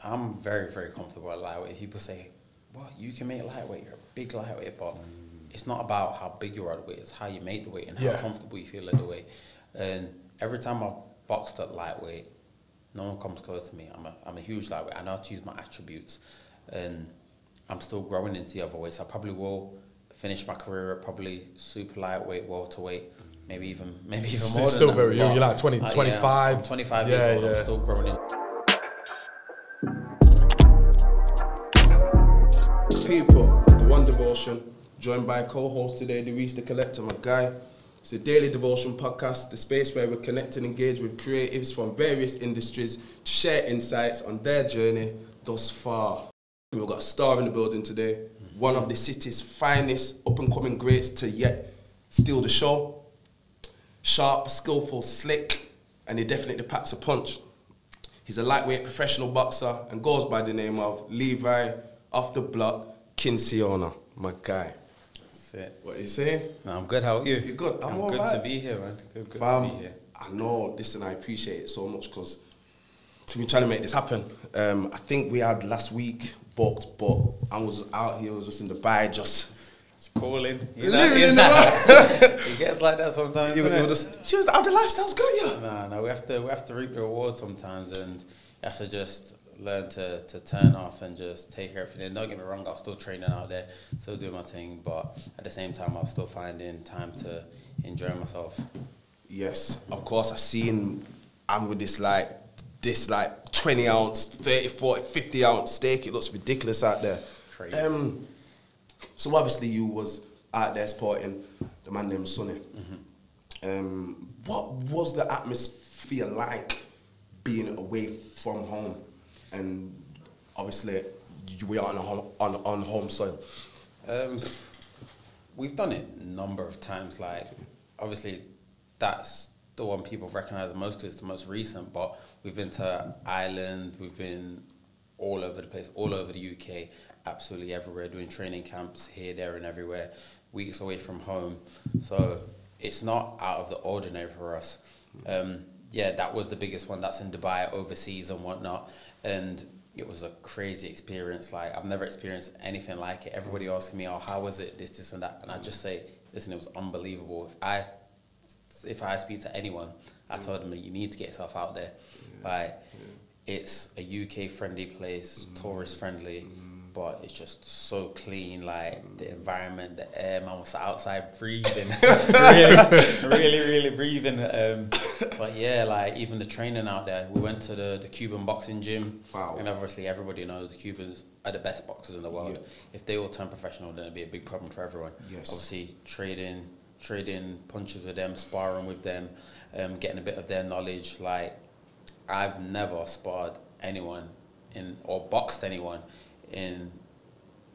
I'm very, very comfortable at lightweight. People say, "What? You can make lightweight? You're a big lightweight," but it's not about how big you are at the weight. It's how you make the weight and how comfortable you feel at the weight. And every time I've boxed at lightweight, no one comes close to me. I'm a huge lightweight. I know how to use my attributes, and I'm still growing into the other weights. I probably will finish my career at probably super lightweight, welterweight, maybe even more than still that. very young. You're like 20, 25. I'm 25 years old. I'm still growing in. People, the One Devotion, joined by co-host today, Luis the Collector, my guy. It's a daily devotion podcast, the space where we connect and engage with creatives from various industries to share insights on their journey thus far. We've got a star in the building today, one of the city's finest up-and-coming greats to yet steal the show. Sharp, skillful, slick, and he definitely packs a punch. He's a lightweight professional boxer and goes by the name of Levi, off the block, Kinsiona, my guy. That's it. What are you saying? No, I'm good. How are you? You're good. I'm all good right. to be here, man. Good to be here. I know, listen, I appreciate it so much because we've been trying to make this happen. I think we had last week booked, but I was out here, I was just in Dubai, just calling. Living in the It gets like that sometimes. She was out the lifestyle's good, yeah. No, we have to reap the reward sometimes, and you have to just learn to turn off and just take everything in. Don't get me wrong, I'm still training out there, still doing my thing, but at the same time, I'm still finding time to enjoy myself. Yes, of course, I'm with this 20 ounce, 30, 40, 50 ounce steak. It looks ridiculous out there. Crazy. So obviously you was out there supporting the man named Sonny. What was the atmosphere like being away from home? And obviously we are on home soil. We've done it a number of times. Like, obviously, that's the one people recognise the most because it's the most recent. But we've been to Ireland, we've been all over the place, all over the UK, absolutely everywhere, doing training camps here, there, and everywhere, weeks away from home. So it's not out of the ordinary for us. Yeah, that was the biggest one. That's in Dubai, overseas and whatnot. And it was a crazy experience. Like, I've never experienced anything like it. Everybody asking me, "Oh, how was it? This, and that." And I just say, listen, it was unbelievable. If I speak to anyone, I told them, you need to get yourself out there. It's a UK-friendly place, tourist-friendly, but it's just so clean. Like, the environment, the air, man was outside breathing, really breathing. But yeah, like, even the training out there, we went to the Cuban boxing gym. Wow. And obviously everybody knows the Cubans are the best boxers in the world. Yeah. If they all turn professional, then it'd be a big problem for everyone. Yes. Obviously trading punches with them, sparring with them, getting a bit of their knowledge. Like, I've never sparred anyone or boxed anyone in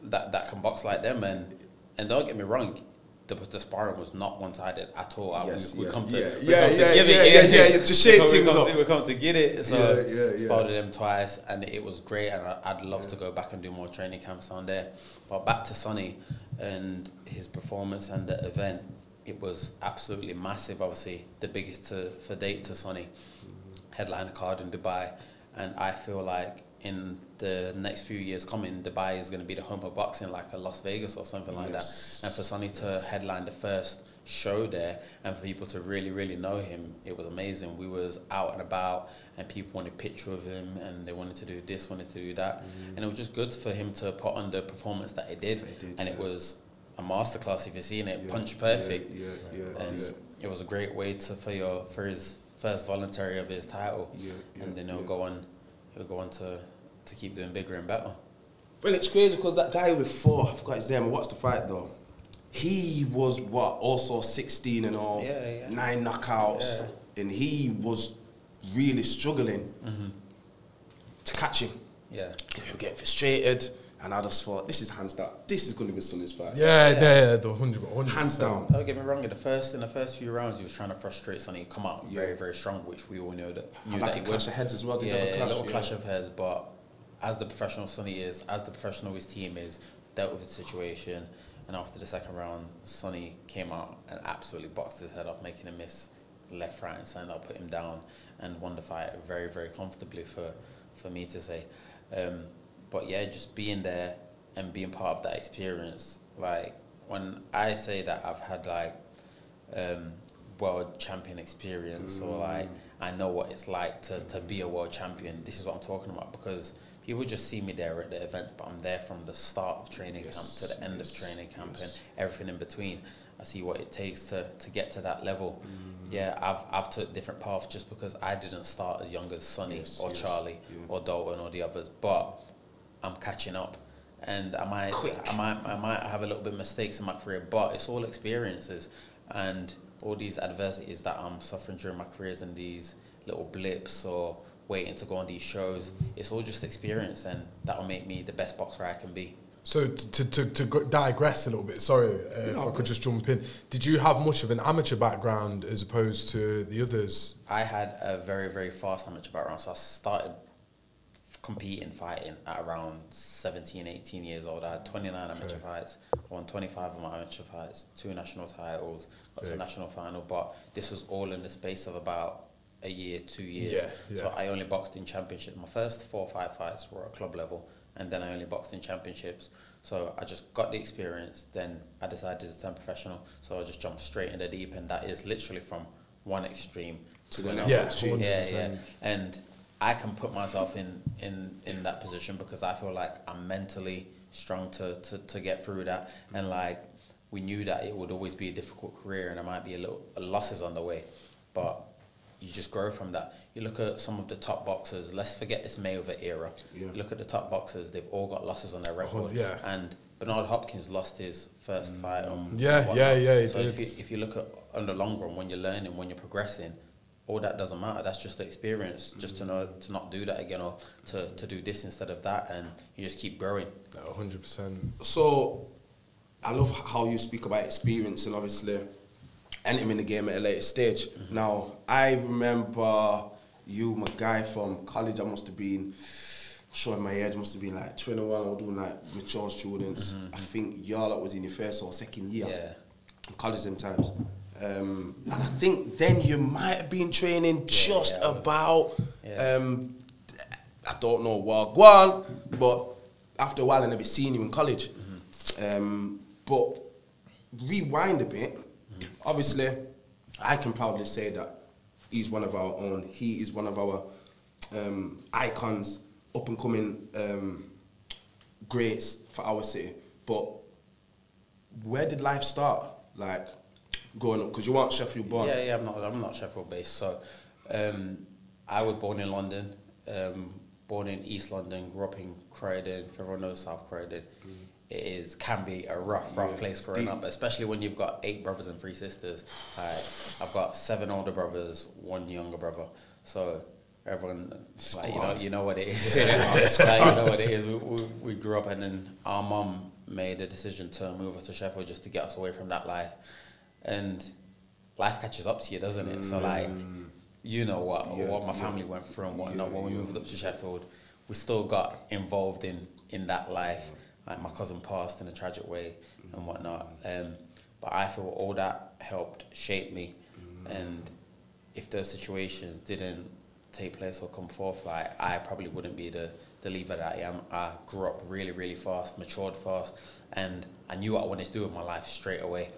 that can box like them, and don't get me wrong, the sparring was not one-sided at all. We come to shake things up. We come to get it. So sparred with them twice, and it was great, and I'd love to go back and do more training camps down there. But back to Sonny and his performance and the event, it was absolutely massive. Obviously, the biggest to date to Sonny. Headliner card in Dubai, and I feel like in the next few years coming, Dubai is going to be the home of boxing, like a Las Vegas or something like that. And for Sonny to headline the first show there, and for people to really know him, it was amazing. We was out and about, and people wanted a picture of him, and they wanted to do this, wanted to do that, and it was just good for him to put on the performance that he did, and it was a masterclass. If you've seen it, punch perfect, and it was a great way for his first voluntary of his title, and then he'll go on to keep doing bigger and better. Well, it's crazy because that guy before, I forgot his name, I watched the fight though. He was also 16 and all, 9 knockouts, and he was really struggling to catch him. Yeah, he was getting frustrated. And I just thought, this is hands down. This is going to be Sonny's fight. Yeah, 100%. Hands down. Don't get me wrong. In the first few rounds, he was trying to frustrate Sonny. He come out very, very strong, which we all knew that he would. Clash of heads as well. A little clash of heads. But as the professional Sonny is, as the professional his team is, dealt with the situation. And after the second round, Sonny came out and absolutely boxed his head off, making him miss left, right, and centre. Put him down and won the fight very, very comfortably for for me to say. But yeah, just being there and being part of that experience. Like when I say that I've had like world champion experience, or like I know what it's like to be a world champion, this is what I'm talking about, because people just see me there at the events, but I'm there from the start of training camp to the end of training camp and everything in between. I see what it takes to get to that level. Yeah, I've took different paths just because I didn't start as young as Sonny or Charlie or Dalton or the others, but I'm catching up. And I might have a little bit of mistakes in my career, but it's all experiences, and all these adversities that I'm suffering during my careers and these little blips or waiting to go on these shows, it's all just experience, and that will make me the best boxer I can be. So to digress a little bit, sorry, if I could just jump in. Did you have much of an amateur background as opposed to the others? I had a very, very fast amateur background, so I started fighting at around 17, 18 years old. I had 29 amateur fights. I won 25 of my amateur fights, 2 national titles, got to a national final, but this was all in the space of about a year, 2 years. So I only boxed in championships. My first 4 or 5 fights were at club level, and then I only boxed in championships. So I just got the experience, then I decided to turn professional, so I just jumped straight in the deep end. That is literally from one extreme to the next extreme. Yeah. And I can put myself in that position because I feel like I'm mentally strong to get through that. And like, we knew that it would always be a difficult career and there might be a little losses on the way, but you just grow from that. You look at some of the top boxers, let's forget this Mayweather era. You look at the top boxers, they've all got losses on their record. And Bernard Hopkins lost his first fight on he did. So if you look at on the long run, when you're learning, when you're progressing, all that doesn't matter. That's just the experience, just to know to not do that again, or to do this instead of that, and you just keep growing. 100%. So I love how you speak about experience and obviously entering the game at a later stage. Now, I remember you, my guy from college, I must have been, showing my age, must have been like 21, I was doing like mature students. I think y'all was in your first or second year. In college them times. And I think then you might have been training just about, I don't know, Wagwan, but after a while I never seen you in college. But rewind a bit, obviously I can proudly say that he's one of our own. He is one of our icons, up and coming greats for our city. But where did life start? Like, growing up, because you weren't Sheffield born. Yeah, I'm not Sheffield based. So I was born in London, born in East London, grew up in Croydon. If everyone knows South Croydon, it can be a rough place growing up, especially when you've got 8 brothers and 3 sisters. I've got 7 older brothers, 1 younger brother. So everyone, like, you know what it is. You know what it is. We grew up, and then our mum made a decision to move us to Sheffield just to get us away from that life. And life catches up to you, doesn't it? So like, you know what my family went through and whatnot. When we moved up to Sheffield, we still got involved in that life. Like, my cousin passed in a tragic way and whatnot. But I feel all that helped shape me. And if those situations didn't take place or come forth, like, I probably wouldn't be the Levi that I am. I grew up really, really fast, matured fast, and I knew what I wanted to do with my life straight away.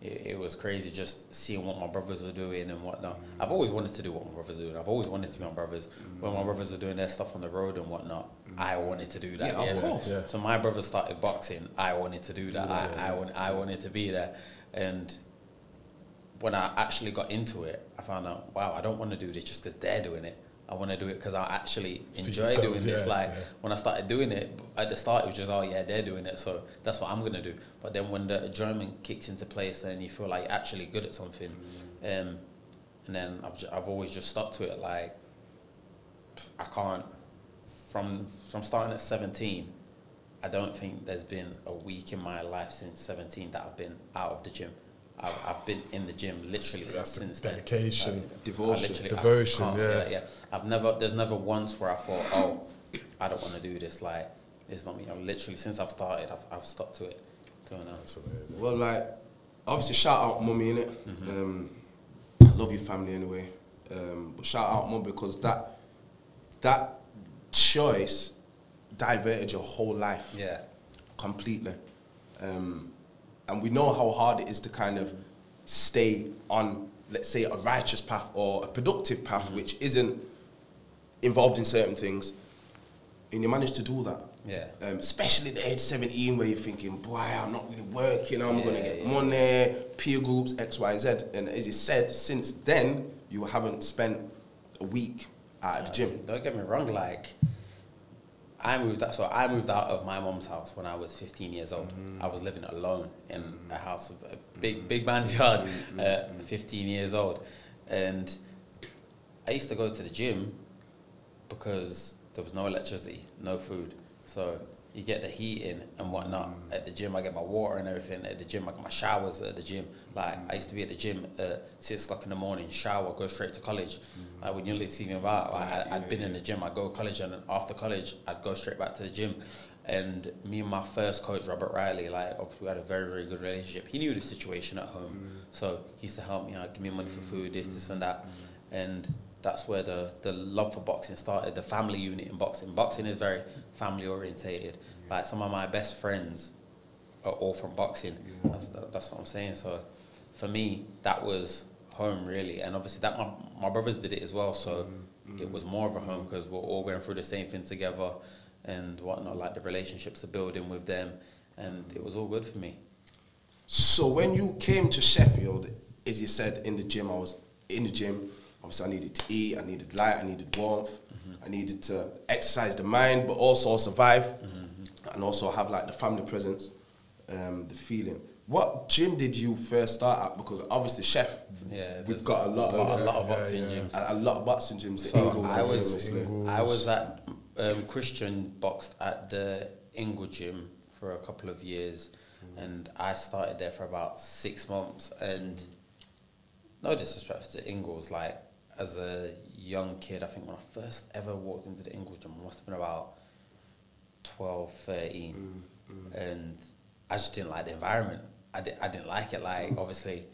It was crazy just seeing what my brothers were doing and whatnot. I've always wanted to do what my brothers are doing. I've always wanted to be my brothers. When my brothers are doing their stuff on the road and whatnot, I wanted to do that. Of course. So my brothers started boxing. I wanted to do that. I wanted to be there. And when I actually got into it, I found out, wow, I don't want to do this just because they're doing it. I want to do it because I actually enjoy doing this. When I started doing it, at the start it was just, oh yeah, they're doing it, so that's what I'm going to do. But then when the enjoyment kicks into place and you feel like you're actually good at something, and then I've always just stuck to it. Like, I can't, from starting at 17, I don't think there's been a week in my life since 17 that I've been out of the gym. I've been in the gym literally since dedication, devotion, There's never once where I thought, oh, I don't want to do this. Like, it's not me. I'm literally, since I've started, I've stuck to it till now. Well, like, obviously shout out mummy, innit? I love your family anyway. But shout out mum, because that that choice diverted your whole life. Yeah. Completely. And we know how hard it is to kind of stay on, let's say, a righteous path or a productive path, which isn't involved in certain things, and you manage to do that. Yeah. Especially at the age 17, where you're thinking, boy, I'm not really working, I'm going to get money, peer groups, X, Y, Z. And as you said, since then, you haven't spent a week at the gym. Don't get me wrong, like, I moved out of my mom's house when I was 15 years old. I was living alone in a house, a big man's yard, 15 years old. And I used to go to the gym because there was no electricity, no food. So you get the heat in and whatnot. At the gym, I get my water and everything. At the gym, I get my showers at the gym. Like, I used to be at the gym at 6 o'clock in the morning, shower, go straight to college. Like, when you only see me about, like, I'd been in the gym, I'd go to college, and after college, I'd go straight back to the gym. And me and my first coach, Robert Riley, like, obviously we had a very, very good relationship. He knew the situation at home. So he used to help me out, give me money for food, this and that. And that's where the love for boxing started, the family unit in boxing. Boxing is very family orientated. Like, some of my best friends are all from boxing. That's what I'm saying. So for me, that was home, really. And obviously that my brothers did it as well. So it was more of a home because we're all going through the same thing together and whatnot. Like, the relationships are building with them, and it was all good for me. So when you came to Sheffield, as you said, in the gym, I was in the gym. Obviously, I needed to eat, I needed light, I needed warmth, I needed to exercise the mind, but also survive, and also have, like, the family presence, the feeling. What gym did you first start at? Because obviously, Chef, we've got a lot of boxing gyms. A lot of boxing gyms. So I was at Christian boxed at the Ingle gym for a couple of years, and I started there for about 6 months. And no disrespect to Ingles, like, as a young kid, I think when I first ever walked into the Ingle gym, I must have been about 12, 13, and I just didn't like the environment. I didn't like it. Like, obviously,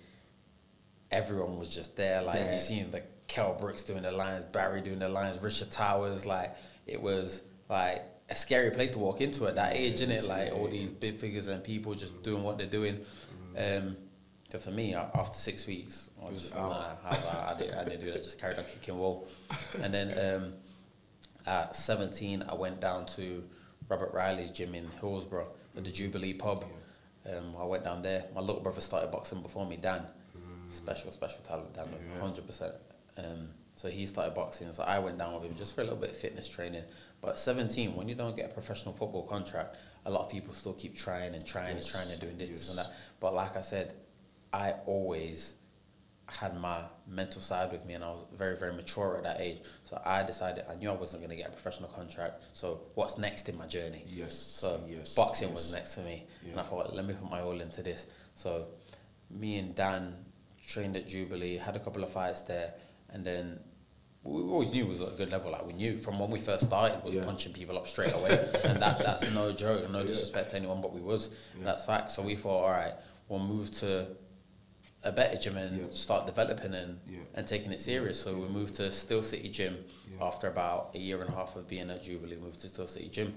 everyone was just there. Like, you seen the Kel Brooks doing the lines, Barry doing the lines, Richard Towers. Like, it was like a scary place to walk into at that age, innit? Like, all these big figures and people just doing what they're doing. So for me, after 6 weeks, I was just, I didn't do that. Just carried on kicking wall. And then at 17, I went down to Robert Riley's gym in Hillsborough at the Jubilee pub. I went down there. My little brother started boxing before me, Dan. Special talent, Dan was 100%. So he started boxing, so I went down with him just for a little bit of fitness training. But at 17, when you don't get a professional football contract, a lot of people still keep trying and doing this and that. But like I said, I always had my mental side with me, and I was very, very mature at that age. So I decided, I knew I wasn't going to get a professional contract. So what's next in my journey? So boxing was next to me. And I thought, let me put my all into this. So me and Dan trained at Jubilee, had a couple of fights there, and then we always knew it was at a good level. Like, we knew from when we first started was punching people up straight away. And that's no joke, no disrespect to anyone, but we was. That's fact. So we thought, all right, we'll move to a better gym and start developing and taking it serious. So we moved to Still City Gym after about a year and a half of being at Jubilee. Moved to Still City Gym,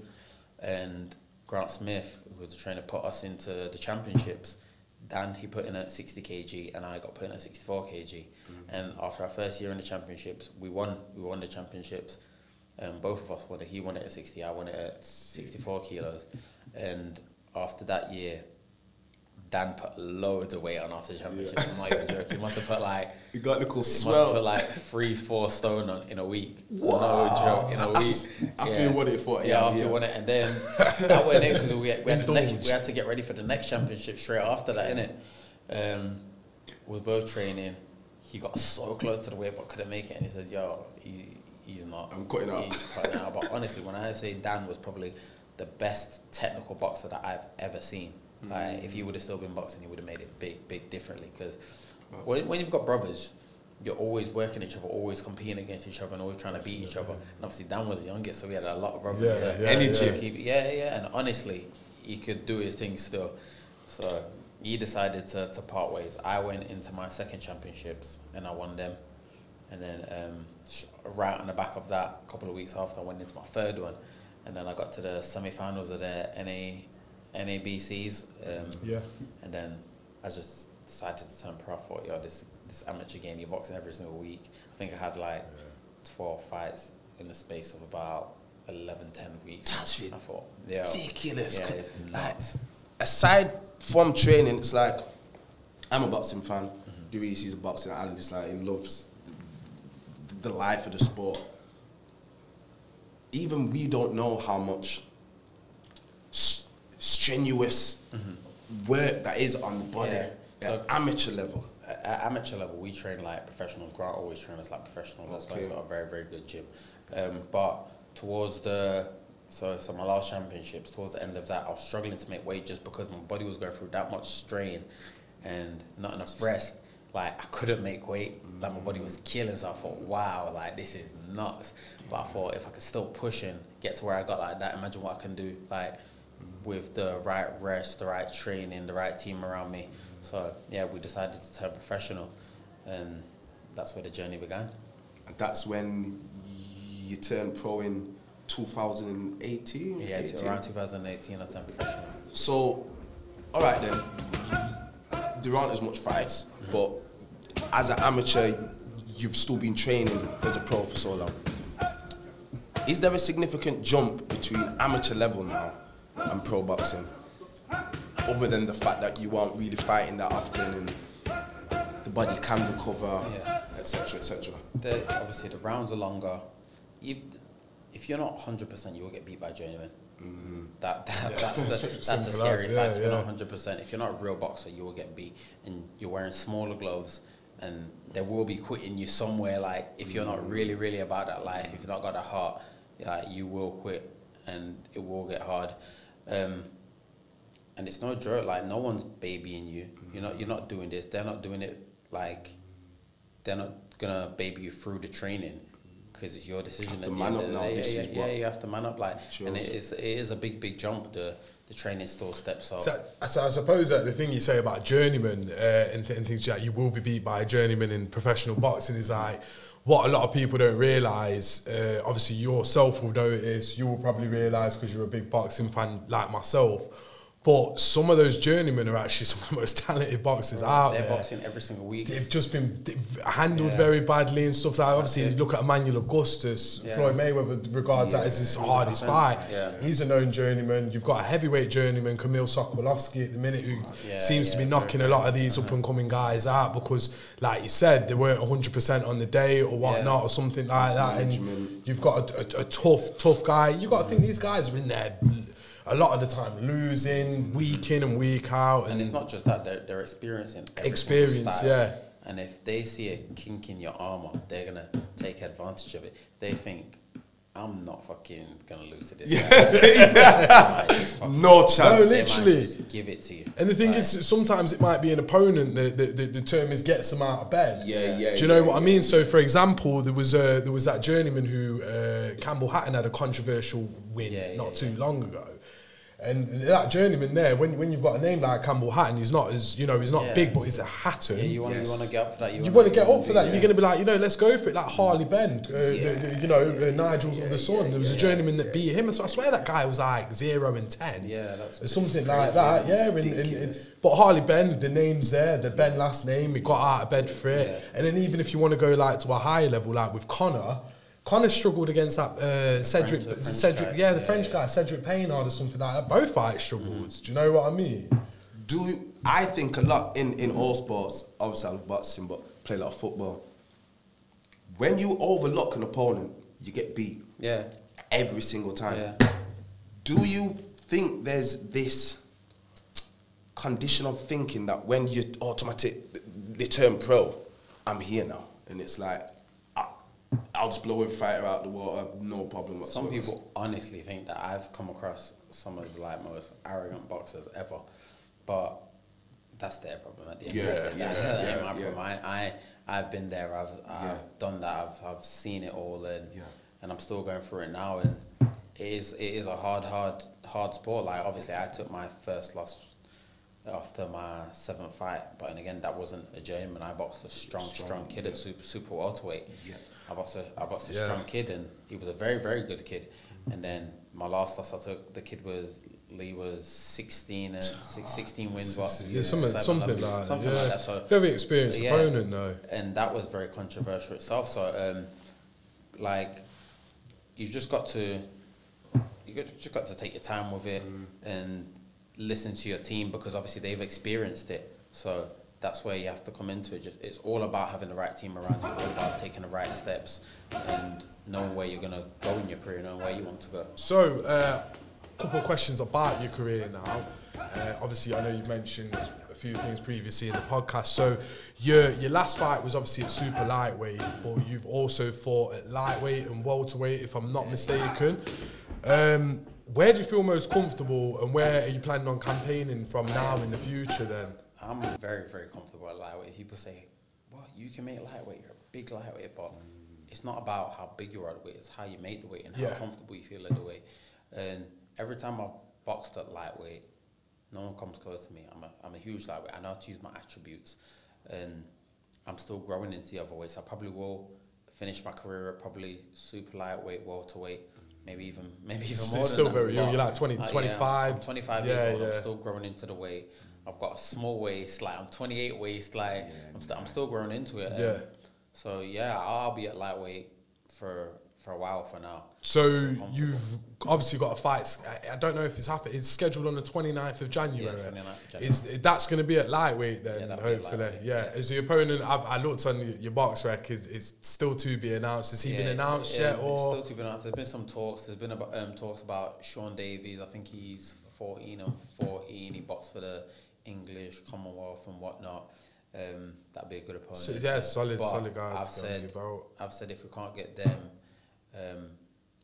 and Grant Smith, who was the trainer, put us into the championships. Dan, he put in at 60 kg, and I got put in at 64 kg. And after our first year in the championships, we won the championships. Both of us won it. He won it at 60, I won it at 64 kilos. And after that year, Dan put loads of weight on after the championship. I'm not even joking. He must have put like... You got Nicole swell. Must have put like 3-4 stone on in a week. What? No joke, in a week. After you won it for... after you won it. And then that went in because we had to get ready for the next championship straight after that, innit? We were both training. He got so close to the weight but couldn't make it. And he said, yo, he's not... I'm cutting out. He's cutting out. But honestly, when I say Dan was probably the best technical boxer that I've ever seen. Like, if he would have still been boxing, he would have made it big differently. Because when you've got brothers, you're always working each other, always competing against each other, and always trying to beat each other. And obviously, Dan was the youngest, so we had a lot of brothers to keep. And honestly, he could do his thing still. So he decided to part ways. I went into my second championships, and I won them. And then right on the back of that, a couple of weeks after, I went into my third one. And then I got to the semi-finals of the NABCs. And then I just decided to turn pro. I thought, yo, this amateur game, you're boxing every single week. I think I had like 12 fights in the space of about 11, 10 weeks. That's I thought, yeah, ridiculous. Yeah, it's nuts. Aside from training, it's like, I'm a boxing fan. Dewey's, he's a boxing, and just like, he loves the life of the sport. Even we don't know how much strenuous work that is on the body at amateur level. At amateur level, we train like professionals. Grant always trains like professionals. That's why he's got a very, very good gym. But towards so my last championships, towards the end of that, I was struggling to make weight just because my body was going through that much strain and not enough rest. Like, I couldn't make weight. Like, my body was killing. So I thought, wow, like, this is nuts. But I thought, if I could still push and get to where I got like that, imagine what I can do, like, with the right rest, the right training, the right team around me. So, yeah, we decided to turn professional. And that's where the journey began. And that's when you turned pro in 2018? Yeah, around 2018, I turned professional. So, all right then. There aren't as much fights, but as an amateur, you've still been training as a pro for so long. Is there a significant jump between amateur level now and pro boxing, other than the fact that you aren't really fighting that often and the body can recover, etc., etc.? Obviously, the rounds are longer. If you're not 100%, you will get beat by a journeyman. That's a scary fact. If you're not 100%, if you're not a real boxer, you will get beat. And you're wearing smaller gloves, and they will be quitting you somewhere. Like, if you're not really, really about that life, if you've not got a heart, you will quit, and it will get hard. And it's no joke. Like, no one's babying you. You're not doing this. They're not doing it. Like, they're not gonna baby you through the training. Because it's your decision. You have to man up now. You have to man up. Like, and it is a big jump. The training still steps up. So I suppose that the thing you say about journeyman and things like you will be beat by a journeyman in professional boxing is like what a lot of people don't realise. Obviously, yourself will notice. You will probably realise because you're a big boxing fan like myself. But some of those journeymen are actually some of the most talented boxers out there. They're boxing every single week. They've just been handled very badly and stuff. Like obviously, you look at Emmanuel Augustus, Floyd Mayweather regards that as his hardest fight. He's a known journeyman. You've got a heavyweight journeyman, Kamil Sokolowski, at the minute, who seems to be knocking a lot of these up-and-coming guys out because, like you said, they weren't 100% on the day or whatnot or something like that. And you've got a tough guy. You've got to think these guys are in there a lot of the time losing week in and week out, and it's not just that they're experiencing experience, and if they see a kink in your armor, they're gonna take advantage of it. They think, I'm not fucking gonna lose to this guy. No chance. No, literally just give it to you. And the thing is, sometimes it might be an opponent. The term is gets them out of bed. Do you know what I mean? So, for example, there was that journeyman who Campbell Hatton had a controversial win not too long ago. And that journeyman there, when you've got a name like Campbell Hatton, he's not as he's not big, but he's a Hatton. Yeah, you want to get up for that. You want to get up for that. You're going to be like, let's go for it. Like Harley Benn, Nigel's of the Sun. There was a journeyman that beat him. So I swear that guy was like 0-10. Yeah, that's something like that. Yeah, but Harley Benn, the name's there, the Benn last name. He got out of bed for it. Yeah. And then even if you want to go like to a higher level, like with Connor struggled against that the French guy, Cedric Paynard or something like that. Both fights struggled. Do you know what I mean? I think a lot in all sports, obviously I love boxing, but play a lot of football. When you overlook an opponent, you get beat. Yeah. Every single time. Yeah. Do you think there's this condition of thinking that when you automatically turn pro, I'm here now, and it's like, I'll just blow every fighter out the water, no problem whatsoever. Some people honestly think that I've come across some of the most arrogant boxers ever, but that's their problem at the end of the day. That ain't my problem. I've been there, I've done that, I've seen it all, and I'm still going through it now, and it is a hard sport. Like, obviously I took my first loss after my 7th fight. But and again, that wasn't a journeyman. I boxed a strong kid at super welterweight. Yeah. I boxed a strong kid, and he was a very, very good kid. And then my last loss I took, the kid was 16 wins, but something like that. So very experienced opponent, though. And that was very controversial itself. So, you just got to take your time with it and listen to your team, because obviously they've experienced it. So that's where you have to come into it. It's all about having the right team around you, all about taking the right steps and knowing where you're going to go in your career, knowing where you want to go. So, a couple of questions about your career now. Obviously, I know you've mentioned a few things previously in the podcast. So, your last fight was obviously at super lightweight, but you've also fought at lightweight and welterweight, if I'm not mistaken. Where do you feel most comfortable, and where are you planning on campaigning from now in the future then? I'm very, very comfortable at lightweight. People say, well, you can make lightweight, you're a big lightweight, but it's not about how big you are at the weight, it's how you make the weight and how comfortable you feel at the weight. And every time I've boxed at lightweight, no one comes close to me. I'm a huge lightweight. I know how to use my attributes, and I'm still growing into the other weights. I probably will finish my career at probably super lightweight, welterweight, maybe even more than still that. very young. You're like 25. I'm 25 years old. I'm still growing into the weight. I've got a small waist, like I'm 28 waist, like I'm still growing into it. So I'll be at lightweight for a while for now. So you've obviously got a fight. I don't know if it's happened. It's scheduled on the 29th of January. Yeah, 29th of January. That's going to be at lightweight then, hopefully. Lightweight, Is the opponent? I looked on your box rec. Is still to be announced? Has he been announced yet? Or it's still to be announced. There's been some talks. There's been talks about Sean Davies. I think he's 14 or 14. He boxed for the English Commonwealth and whatnot. That'd be a good opponent. So, solid guy. I've said if we can't get them,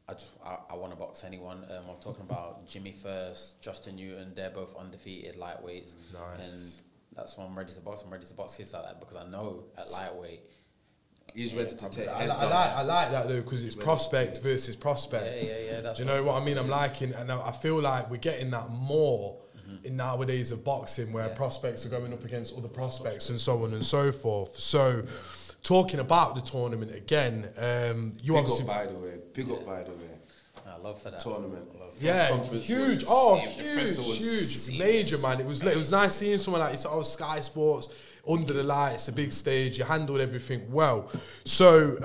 I want to box anyone. I'm talking about Jimmy First, Justin Newton. They're both undefeated lightweights, and that's why I'm ready to box. I'm ready to box kids like that, because I know at lightweight he's ready to take. I like that though, because it's prospect versus prospect. That's Do you know what I mean? I'm liking, and I feel like we're getting that more in nowadays of boxing, where prospects are going up against other prospects and so on and so forth. So, talking about the tournament again, Big up by the way. I love for that tournament. Huge. Huge, major, man. It was nice seeing someone like yourself, Sky Sports, under the lights, a big stage. You handled everything well. So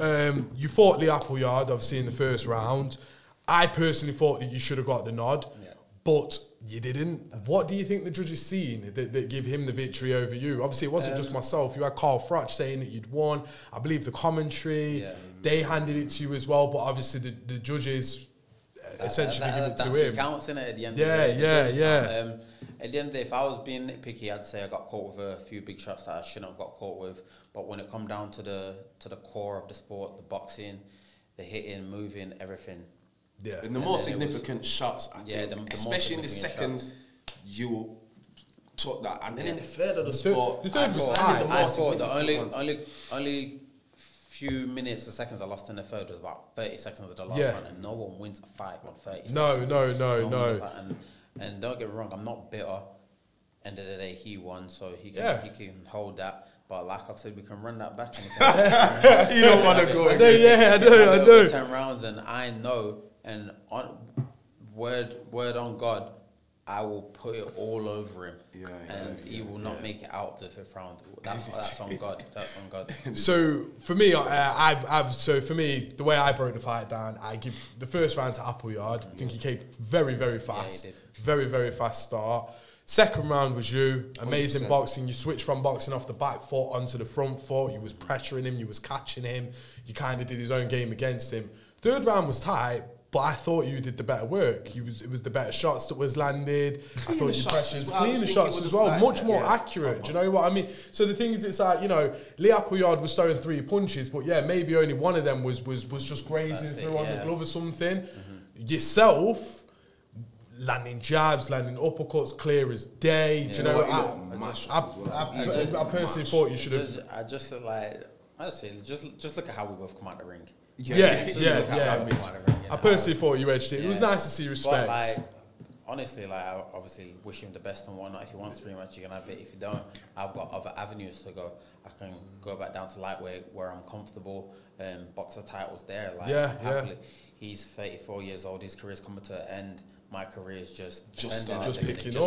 you fought Lee Appleyard, obviously in the first round. I personally thought that you should have got the nod, but you didn't. What do you think the judges seen that give him the victory over you? Obviously, it wasn't just myself. You had Carl Frotch saying that you'd won. I believe the commentary, they handed it to you as well, but obviously the judges essentially give it to him. That's counts, innit, at the end of the day. At the end of the day, if I was being nitpicky, I'd say I got caught with a few big shots that I shouldn't have got caught with. But when it come down to the core of the sport, the boxing, the hitting, moving, everything. And the more significant shots, I think, especially in the second, you took that, and then in the third of the sport, the third was tight. I thought the only few minutes or seconds I lost in the third was about 30 seconds of the last one, and no one wins a fight on 30 seconds. No. And don't get me wrong, I'm not bitter. End of the day, he won, so he can hold that. But like I've said, we can run that back. And you don't want to go again. I know. 10 rounds, and I know, and on word on God, I will put it all over him, he will not make it out the fifth round. That's on God. That's on God. So for me, the way I broke the fight down, I give the first round to Appleyard. I think he came very, very fast. Yeah, he did. Very, very fast start. Second round was you. Amazing 100%. boxing. You switched from boxing off the back foot onto the front foot. You was pressuring him. You was catching him. You kind of did his own game against him. Third round was tight, but I thought you did the better work. It was the better shots that was landed. I thought you pressured cleaner shots as well. Much more accurate. Do you know what I mean? So the thing is, it's like, Lee Appleyard was throwing 3 punches, but maybe only one of them was just grazing through on his glove or something. Yourself, landing jabs, landing uppercuts, clear as day. Do you know what? I personally thought you should have. I just look at how we both come out the ring. Yeah. I personally thought you edged it. It was nice to see respect. But honestly, like, I obviously wish him the best and whatnot. If he wants to rematch, you can have it. If you don't, I've got other avenues to go. I can go back down to lightweight where I'm comfortable. Boxer titles there. Like, happily. He's 34 years old. His career's coming to an end. My career is just picking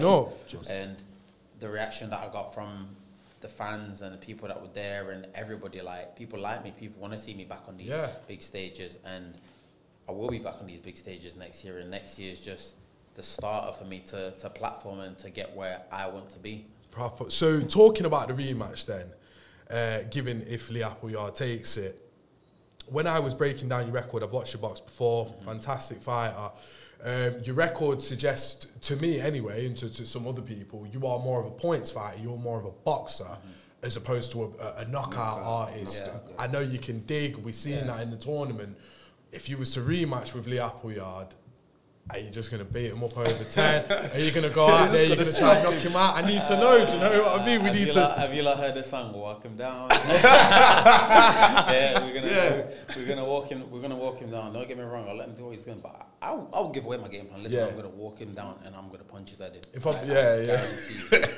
up. And the reaction that I got from the fans and the people that were there and everybody, like, people like me. People want to see me back on these big stages, and I will be back on these big stages next year. And next year is just the start for me to platform and to get where I want to be. Proper. So talking about the rematch then, given if Lee Appleyard takes it, when I was breaking down your record, I've watched your box before, fantastic fighter. Your record suggests, to me anyway, and to some other people, you are more of a points fighter, you're more of a boxer, as opposed to a knockout artist. Yeah. I know you can dig, we've seen that in the tournament. If you was to rematch with Lee Appleyard, are you just going to beat him up over 10? Are you going to go out there, you're going to try and knock him out? I need to know, do you know what I mean? Have you heard the song, Walk Him Down? We're gonna walk him down. Don't get me wrong, I'll let him do what he's doing, but I'll give away my game plan. Listen, I'm gonna walk him down and I'm gonna punch his head in. I'm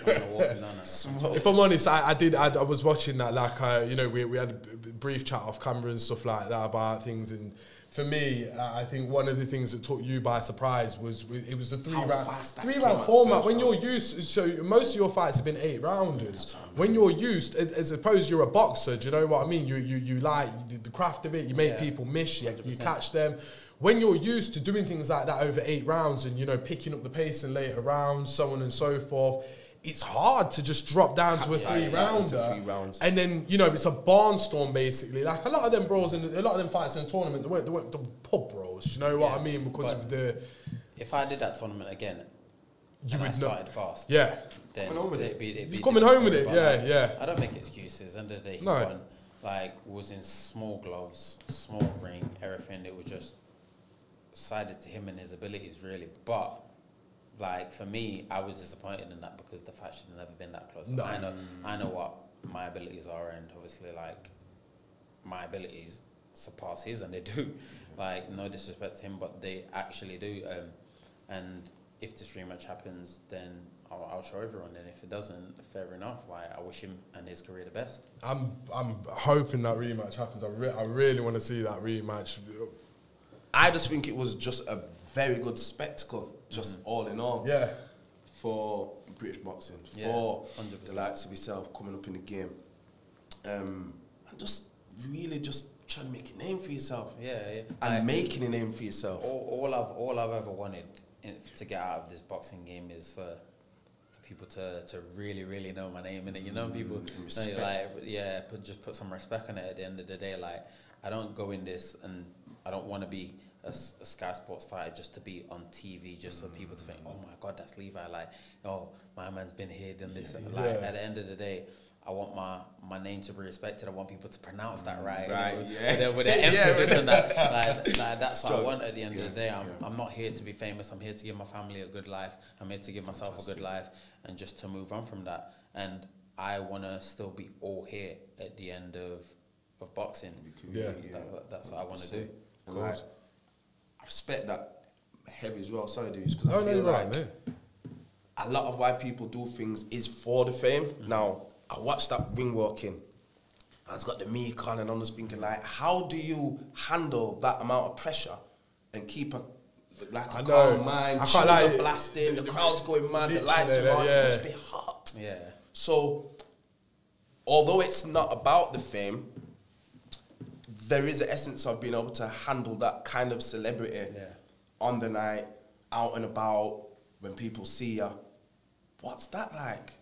gonna walk him down. If I'm honest, I was watching that, like, you know, we had a brief chat off camera and stuff like that about things, and for me, I think one of the things that took you by surprise was it was the three round format. When you're used, so most of your fights have been 8 rounders. When you're used, as opposed you're a boxer, do you know what I mean? You like the craft of it. You make people miss. You catch them. When you're used to doing things like that over 8 rounds, and, you know, picking up the pace in later rounds, so on and so forth, it's hard to just drop down to a 3-rounder, and then, you know, it's a barnstorm basically. Like, a lot of them brawls a lot of them fights in the tournament, they weren't the pub brawls. You know what I mean? Because of the. If I did that tournament again, I started fast. Yeah. Then coming home with it. You're coming home with it. Yeah. I don't make excuses. End of the day, he won. Like, was in small gloves, small ring, everything. It was just sided to him and his abilities, really. But, like, for me, I was disappointed in that because the fight should have never been that close. No. I know what my abilities are, and obviously, like, my abilities surpass his, and they do. Like, no disrespect to him, but they actually do. And if this rematch happens, then I'll show everyone. And if it doesn't, fair enough. I wish him and his career the best. I'm hoping that rematch happens. I really want to see that rematch. I just think it was just a very good spectacle, just all in all. Yeah. For British boxing, for 100%. The likes of yourself coming up in the game. And just really just trying to make a name for yourself. Yeah. And making a name for yourself. All I've ever wanted to get out of this boxing game is for people to really, really know my name in it. You know, people just put some respect on it at the end of the day. Like, I don't go in this and I don't want to be a Sky Sports fighter just to be on TV, just for people to think, oh my God, that's Levi. Like, oh, my man's been here, done this. Like, at the end of the day, I want my name to be respected. I want people to pronounce that right. With the emphasis on that. Like, that's what I want at the end of the day. I'm not here to be famous. I'm here to give my family a good life. I'm here to give myself a good life and just to move on from that. And I want to still be all here at the end of boxing. That's what I want to do. Like, I respect that heavy as well. Sorry, dudes, because I feel like a lot of why people do things is for the fame. Now, I watched that ring walking. I was got the meek on, and I'm just thinking, like, how do you handle that amount of pressure and keep a calm mind? Chills are blasting, the crowd's going mad, the lights are on. It must be hot. Yeah. So, although it's not about the fame, there is an essence of being able to handle that kind of celebrity on the night, out and about, when people see you. What's that like?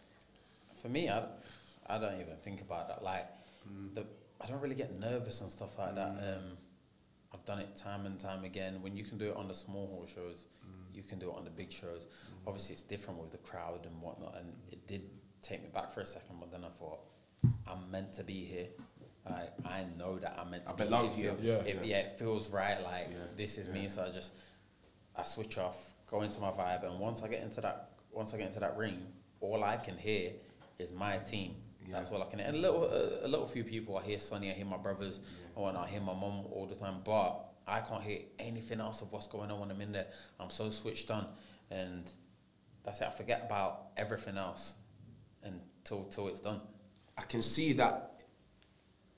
For me, I don't even think about that. Like, I don't really get nervous and stuff like that. I've done it time and time again. When you can do it on the small hall shows, you can do it on the big shows. Obviously, it's different with the crowd and whatnot, and it did take me back for a second, but then I thought, I'm meant to be here. I know that I'm meant to be here. It feels right. Like, this is me. So I switch off, go into my vibe, and once I get into that ring, all I can hear is my team. That's all I can hear. And a little few people. I hear Sonny, I hear my brothers, I hear my mum all the time. But I can't hear anything else of what's going on when I'm in there. I'm so switched on, and that's it. I forget about everything else until it's done. I can see that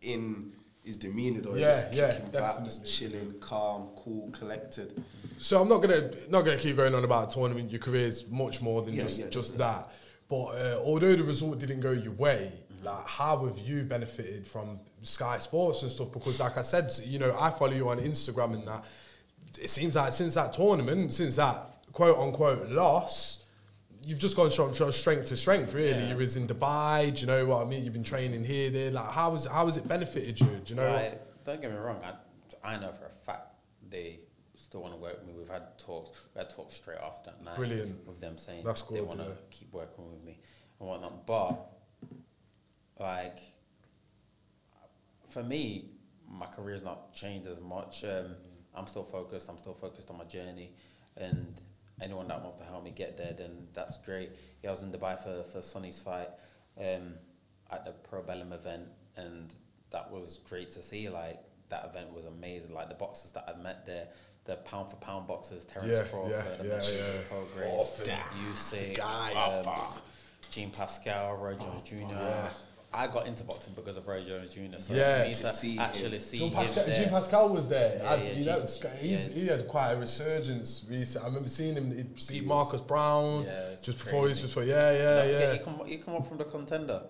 in his demeanour though. Yeah, He's yeah, kicking back, definitely. chilling, calm, cool, collected. So I'm not gonna keep going on about tournament. Your career is much more than just that. But although the result didn't go your way, like, how have you benefited from Sky Sports and stuff? Because like I said, you know, I follow you on Instagram and that. It seems like since that tournament, since that quote unquote loss, you've just gone from strength to strength, really. Yeah. You was in Dubai, do you know what I mean? You've been training here, there. Like, how has it benefited you? Do you know? Right. Don't get me wrong. I know for a fact they still want to work with me. We had talks straight after that night. Brilliant. With them saying That's good, they want to keep working with me and whatnot. But like, for me, my career's not changed as much. I'm still focused. I'm still focused on my journey, and anyone that wants to help me get there, then that's great. Yeah, I was in Dubai for Sonny's fight at the Pro Bellum event, and that was great to see. Like, that event was amazing. Like, the boxers that I met there, the pound for pound boxers, Terence Crawford, Usyk, Jean Pascal, Roy Jones Jr. Yeah. I got into boxing because of Roy Jones Jr. So Yeah, for me to see him there. Jean Pascal was there. Yeah, He had quite a resurgence recently. I remember seeing him beat Marcus Brown just before he was just He come up from the Contender.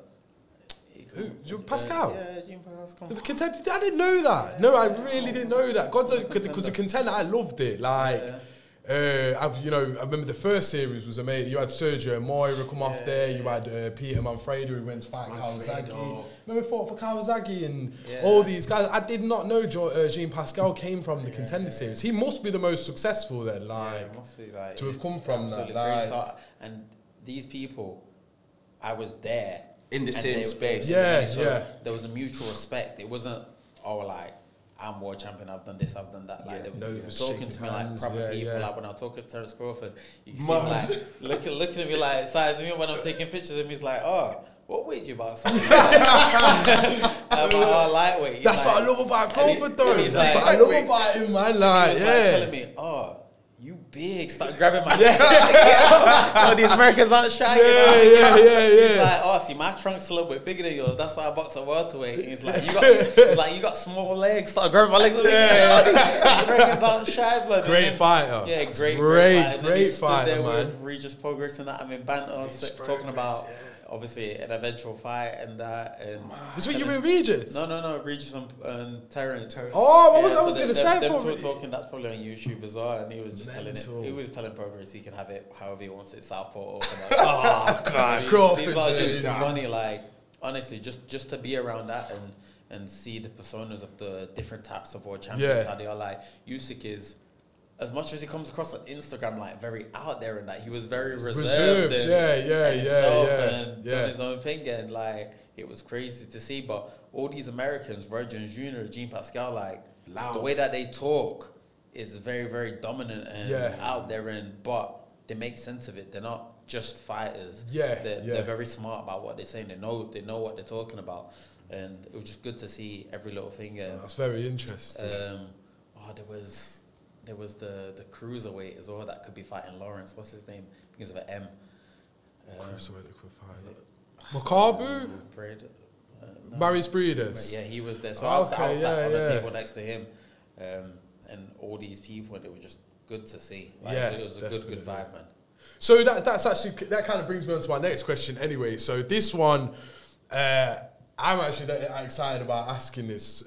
Jean Pascal? Yeah, Jean Pascal. The Contender? I didn't know that. No, I really didn't know that. Because the Contender, I loved it. Like, I remember the first series was amazing. You had Sergio Moira come off there. You had Peter Manfredo who went to fight Kawasaki. Remember, fought for Kawasaki and all these guys. I did not know Jean Pascal came from the Contender series. He must be the most successful then, must be, like, to have come from that. Like, and these people, I was there. In the same space. There was a mutual respect. It wasn't, I'm world champion, I've done this, I've done that. Like, they were talking to me like proper people. Like, when I was talking to Terence Crawford, you can see him, like, looking at me like, sizing me up when I'm taking pictures of him. He's like, what weight do you about? I'm like, lightweight. That's what I love about Crawford, though. That's what I love about him, man. Like, telling me, you big, start grabbing my neck. These Americans aren't shy. He's like, see, my trunk's a little bit bigger than yours. That's why I box at welterweight. And he's like, you got small legs. Start grabbing my legs. These Americans aren't shy, blood. Great fighter. Yeah, great fighter, there man. With Regis Progress and that. I mean, banter, talking about obviously an eventual fight and that. Is what you in Regis? No, Regis and Terence. Oh, I was going to say. Them two were talking. That's probably on YouTube as well. And he was just telling Progress he can have it however he wants it, southpaw or God, these are just funny. Like, honestly, just to be around that and see the personas of the different types of world champions, how they are. Like, Usyk is, as much as he comes across on Instagram like very out there and that, he was very reserved and done his own thing, and like, it was crazy to see. But all these Americans, Roy Jones Jr., Jean Pascal, like, the way that they talk is very, very dominant and out there, but they make sense of it. They're not just fighters. They're very smart about what they're saying. They know what they're talking about, and it was just good to see every little thing. And that's very interesting. There was the cruiserweight as well that could be fighting Lawrence. What's his name? Because of an M. Cruiserweight that could fight. Makabu? Marius Breeders. Yeah, he was there. So I was sat on the table next to him, and all these people, and it was just good to see. Like, it was a good vibe, man. So that's actually, that kind of brings me on to my next question anyway. So this one, I'm actually excited about asking this.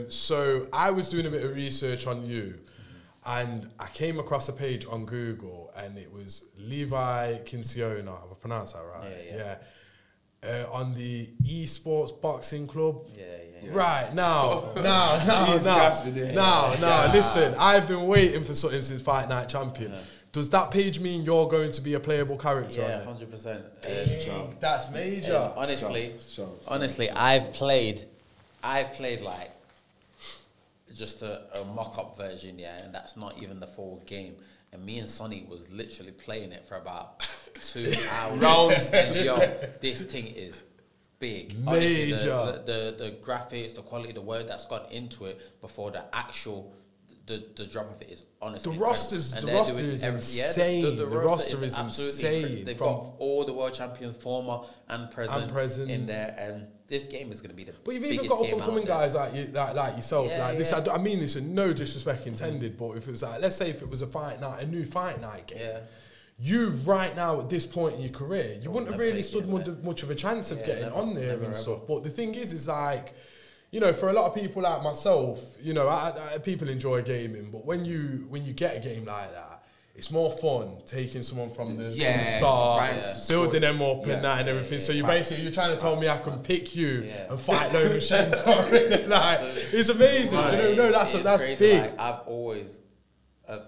So I was doing a bit of research on you, and I came across a page on Google, and it was Levi Kinsiona. Have I pronounced that right? On the esports boxing club. Right, now, listen, I've been waiting for something since Fight Night Champion. Does that page mean you're going to be a playable character? Yeah, 100%. That's major. Honestly, I've played like just a mock-up version, and that's not even the full game. And me and Sonny was literally playing it for about 2 hours. And this thing is big. Honestly, the graphics, the quality, the work that's gone into it before the actual the drop of it is honestly the roster is insane. The roster is insane. They've got all the world champions, former and present in there, and this game is going to be the biggest game. But you've even got up and coming guys like yourself. This, I mean this, and no disrespect intended. But if it was like, let's say if it was a fight night, a new fight night game. You right now at this point in your career, you wouldn't have really stood much of a chance of getting on there and stuff. But the thing is like, you know, for a lot of people like myself, you know, people enjoy gaming, but when you get a game like that, it's more fun taking someone from the start, building them up and that and everything. So you're trying to tell me I can pick you and fight Lomachenko. Like, it's amazing. Do you know? That's big. Like, I've always,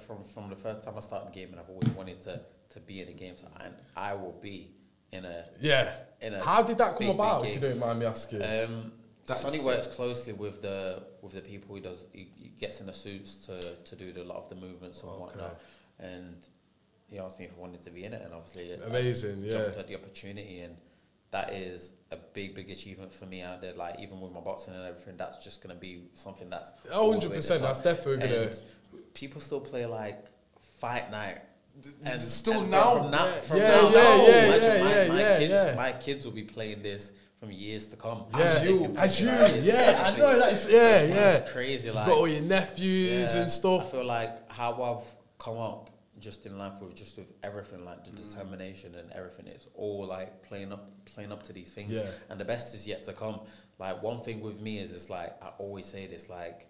from the first time I started gaming, I've always wanted to be in a game, and I will be in a How did that come about? If you don't mind me asking. Sonny works closely with the people he gets in the suits to do a lot of the movements and whatnot, and he asked me if I wanted to be in it, and obviously amazing, I jumped at the opportunity, and that is a big achievement for me out there. Like, even with my boxing and everything, that's just going to be something that's 100%. That's definitely going to. People still play like Fight Night. And still now, my kids will be playing this from years to come. I know that's it's crazy. You've like, got all your nephews and stuff. I feel like how I've come up just in life with everything, like the determination and everything. It's all like playing up to these things, and the best is yet to come. Like, one thing with me is like, I always say this, like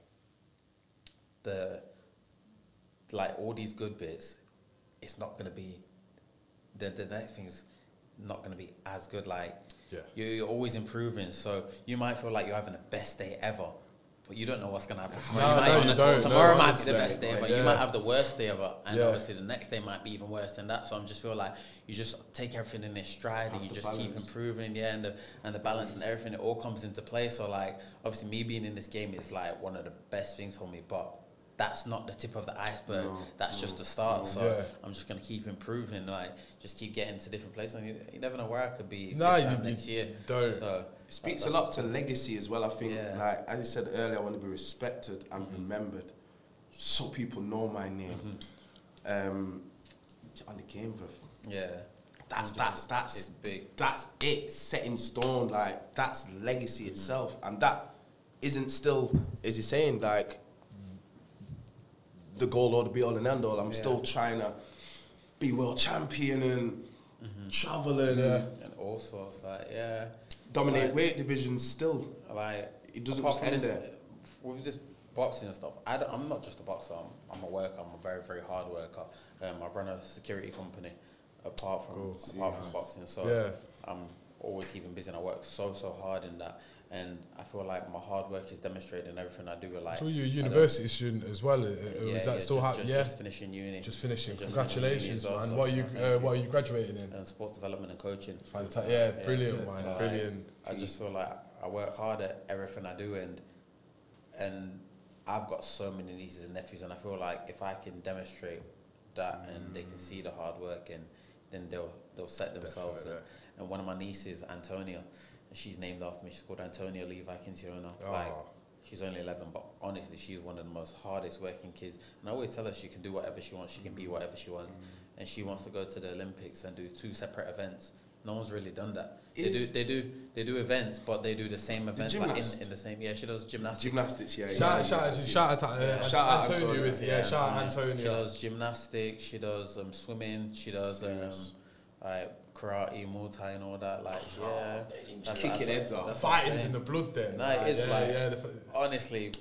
all these good bits, it's not going to be, the next thing's not going to be as good. Like, you're always improving. So you might feel like you're having the best day ever, but you don't know what's going to happen tomorrow. Tomorrow might be the best day ever. You might have the worst day ever, and obviously the next day might be even worse than that. So I just feel like you just take everything in its stride, and you just keep improving, and the balance and everything, it all comes into play. So like, obviously me being in this game is like one of the best things for me, but that's not the tip of the iceberg. That's just the start. So I'm just going to keep improving, like, just keep getting to different places. And you never know where I could be next year. Don't. So it speaks a lot to legacy as well, I think. Like, as you said earlier, I want to be respected and remembered, so people know my name. On the game, bro. That's big. That's it, set in stone. Like, that's legacy itself, and that isn't still, as you're saying, like, the goal or the be all and end all. I'm still trying to be world champion and traveling and all sorts, like dominate weight divisions still. Like, it doesn't just end there. With this boxing and stuff, I'm not just a boxer. I'm a worker. I'm a very, very hard worker. I run a security company apart from boxing. So I'm always keeping busy, and I work so hard in that. And I feel like my hard work is demonstrated in everything I do. Like, so you're a university student as well? Is that still happening? Just finishing uni. Just finishing. Congratulations, man. What are you graduating in? And sports development and coaching. Fantastic. Yeah, brilliant, man. So Brilliant. I just feel like I work hard at everything I do, and I've got so many nieces and nephews, and I feel like if I can demonstrate that and they can see the hard work, and then they'll set themselves. And one of my nieces, Antonia, she's named after me. She's called Antonia Levi Kinsiona. Like, she's only 11, but honestly, she's one of the most hardest working kids. And I always tell her she can do whatever she wants. She can be whatever she wants. And she wants to go to the Olympics and do 2 separate events. No one's really done that. They do events, but they do the same events like in the same. Yeah, she does gymnastics. Shout out Antonia. Shout out Antonia. She does gymnastics. She does swimming. She does like karate, Muay Thai, and all that. Like, kicking heads off. Fighting's in the blood then. No, it's honestly,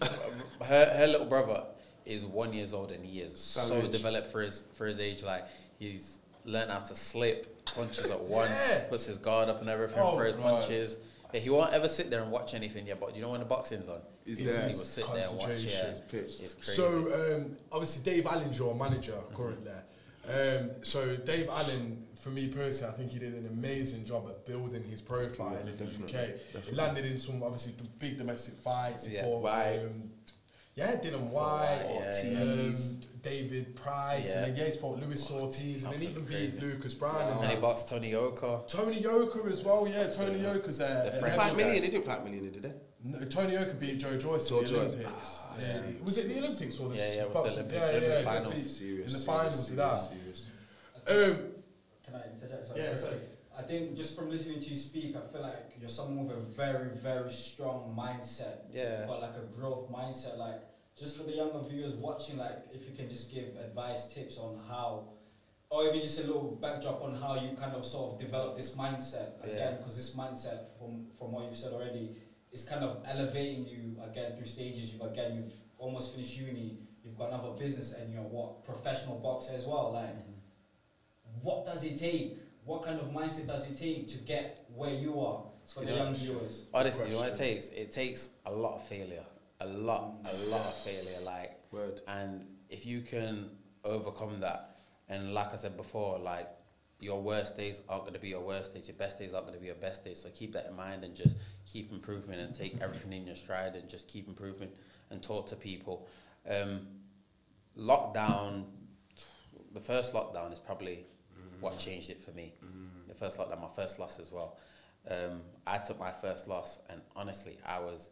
her little brother is 1 year old, and he is so developed for his age. Like, he's learned how to slip, punches at one, puts his guard up and everything for his punches. Yeah, he won't ever sit there and watch anything yet, but you know when the boxing's on, he will sit there and watch. It's crazy. So obviously Dave Allen's your manager currently. So Dave Allen, for me personally, I think he did an amazing job at building his profile in the UK. He landed in some obviously big domestic fights. Dylan White, David Price, and then he's fought Luis Ortiz, and then even beat Lucas Brown. And he boxed Tony Yoka. Tony Yoka as well, Tony Yoka's there. They didn't fight million, did they? No, Tony Oka beat Joe Joyce in the Olympics. Was it the Olympics or the it was the Olympics. Yeah, finals. In the finals of that. Can I interject? Sorry. Yeah, sorry. I think just from listening to you speak, I feel like you're someone with a very, very strong mindset. Yeah. You've got like a growth mindset. Like, just for the younger viewers watching, like, if you can just give advice, tips on how, or even just a little backdrop on how you kind of sort of develop this mindset again, because this mindset, from what you've said already, is kind of elevating you again through stages. You've almost finished uni. You've got another business, and you're professional boxer as well. Like, what does it take? What kind of mindset does it take to get where you are for the young viewers? Honestly, you know what it takes? It takes a lot of failure. A lot of failure. Like, and if you can overcome that, and like I said before, like, your worst days aren't going to be your worst days. Your best days aren't going to be your best days. So keep that in mind and just keep improving and take everything in your stride and just keep improving and talk to people. Lockdown, the first lockdown is probably what changed it for me. The first lockdown, my first loss as well. I took my first loss, and honestly, I was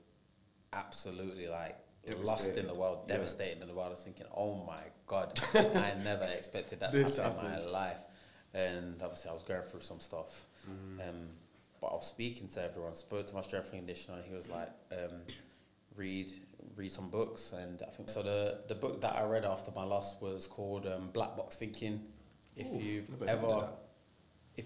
absolutely like lost in the world, devastated in the world. I was thinking, oh my God, I never expected that to happen in my life. And obviously I was going through some stuff. But I was speaking to everyone, spoke to my strength and conditioner, and he was like, read some books. And I think, so the book that I read after my loss was called Black Box Thinking. If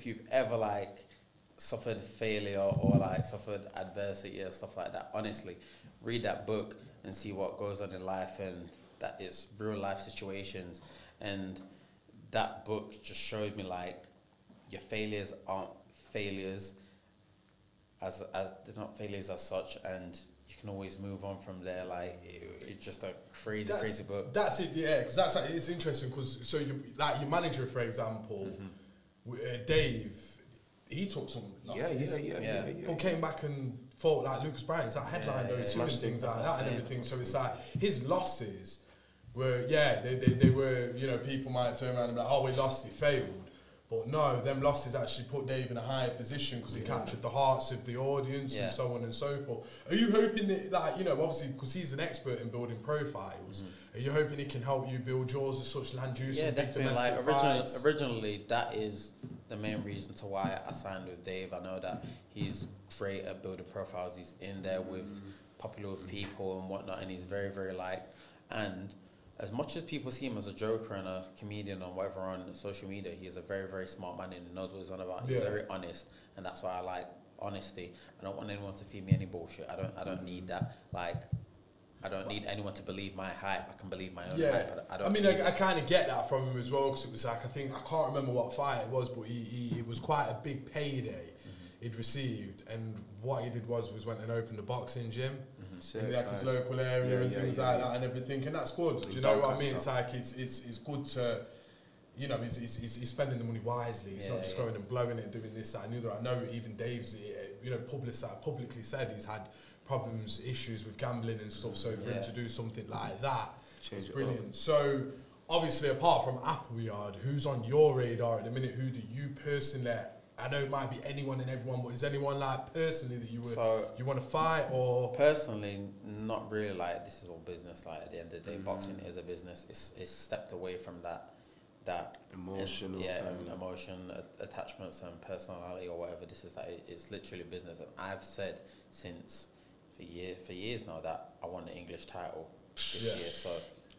you've ever like suffered failure or like suffered adversity or stuff like that, honestly, read that book and see what goes on in life, and that is real life situations. And that book just showed me like your failures aren't failures as they're not failures as such, and you can always move on from there. Like, it's just a crazy book. That's it, yeah. Because it's interesting. Because so you, like your manager, for example, Dave, he took some losses. Yeah. People came back and fought like Lucas Bryan's that headline, things like that and everything. So it's like his losses were they were, you know, people might turn around and be like, oh, we lost, it failed. But no, them losses actually put Dave in a higher position because he captured the hearts of the audience and so on and so forth. Are you hoping that, like, you know, obviously because he's an expert in building profiles, are you hoping he can help you build yours as such, land you some big domestic fights? Originally, that is the main reason to why I signed with Dave. I know that he's great at building profiles. He's in there with popular with people and whatnot, and he's very, very and as much as people see him as a joker and a comedian or whatever on social media, he's a very, very smart man and he knows what he's on about. He's very honest, and that's why I like honesty. I don't want anyone to feed me any bullshit. I don't need that. Like, I don't need anyone to believe my hype. I can believe my own hype. I kind of get that from him as well, because it was like, I can't remember what fight it was, but it was quite a big payday he'd received, and what he did was went and opened a boxing gym in like his local area and things like that and everything, and that's good. Do you know what I mean? It's like it's good to, you know, he's spending the money wisely. He's not just going and blowing it and doing this, that and the other. I know even Dave's, you know, publicly said he's had problems, issues with gambling and stuff, so for him to do something like that is brilliant. So obviously, apart from Appleyard, who's on your radar at the minute? Who do you personally, I know it might be anyone and everyone, but is anyone like personally that you want to fight? Or personally, not really. Like, this is all business. Like, at the end of the day, boxing is a business. It's stepped away from that emotional, emotion, attachments, and personality or whatever. This is it's literally business. And I've said for years now that I want the English title this year. So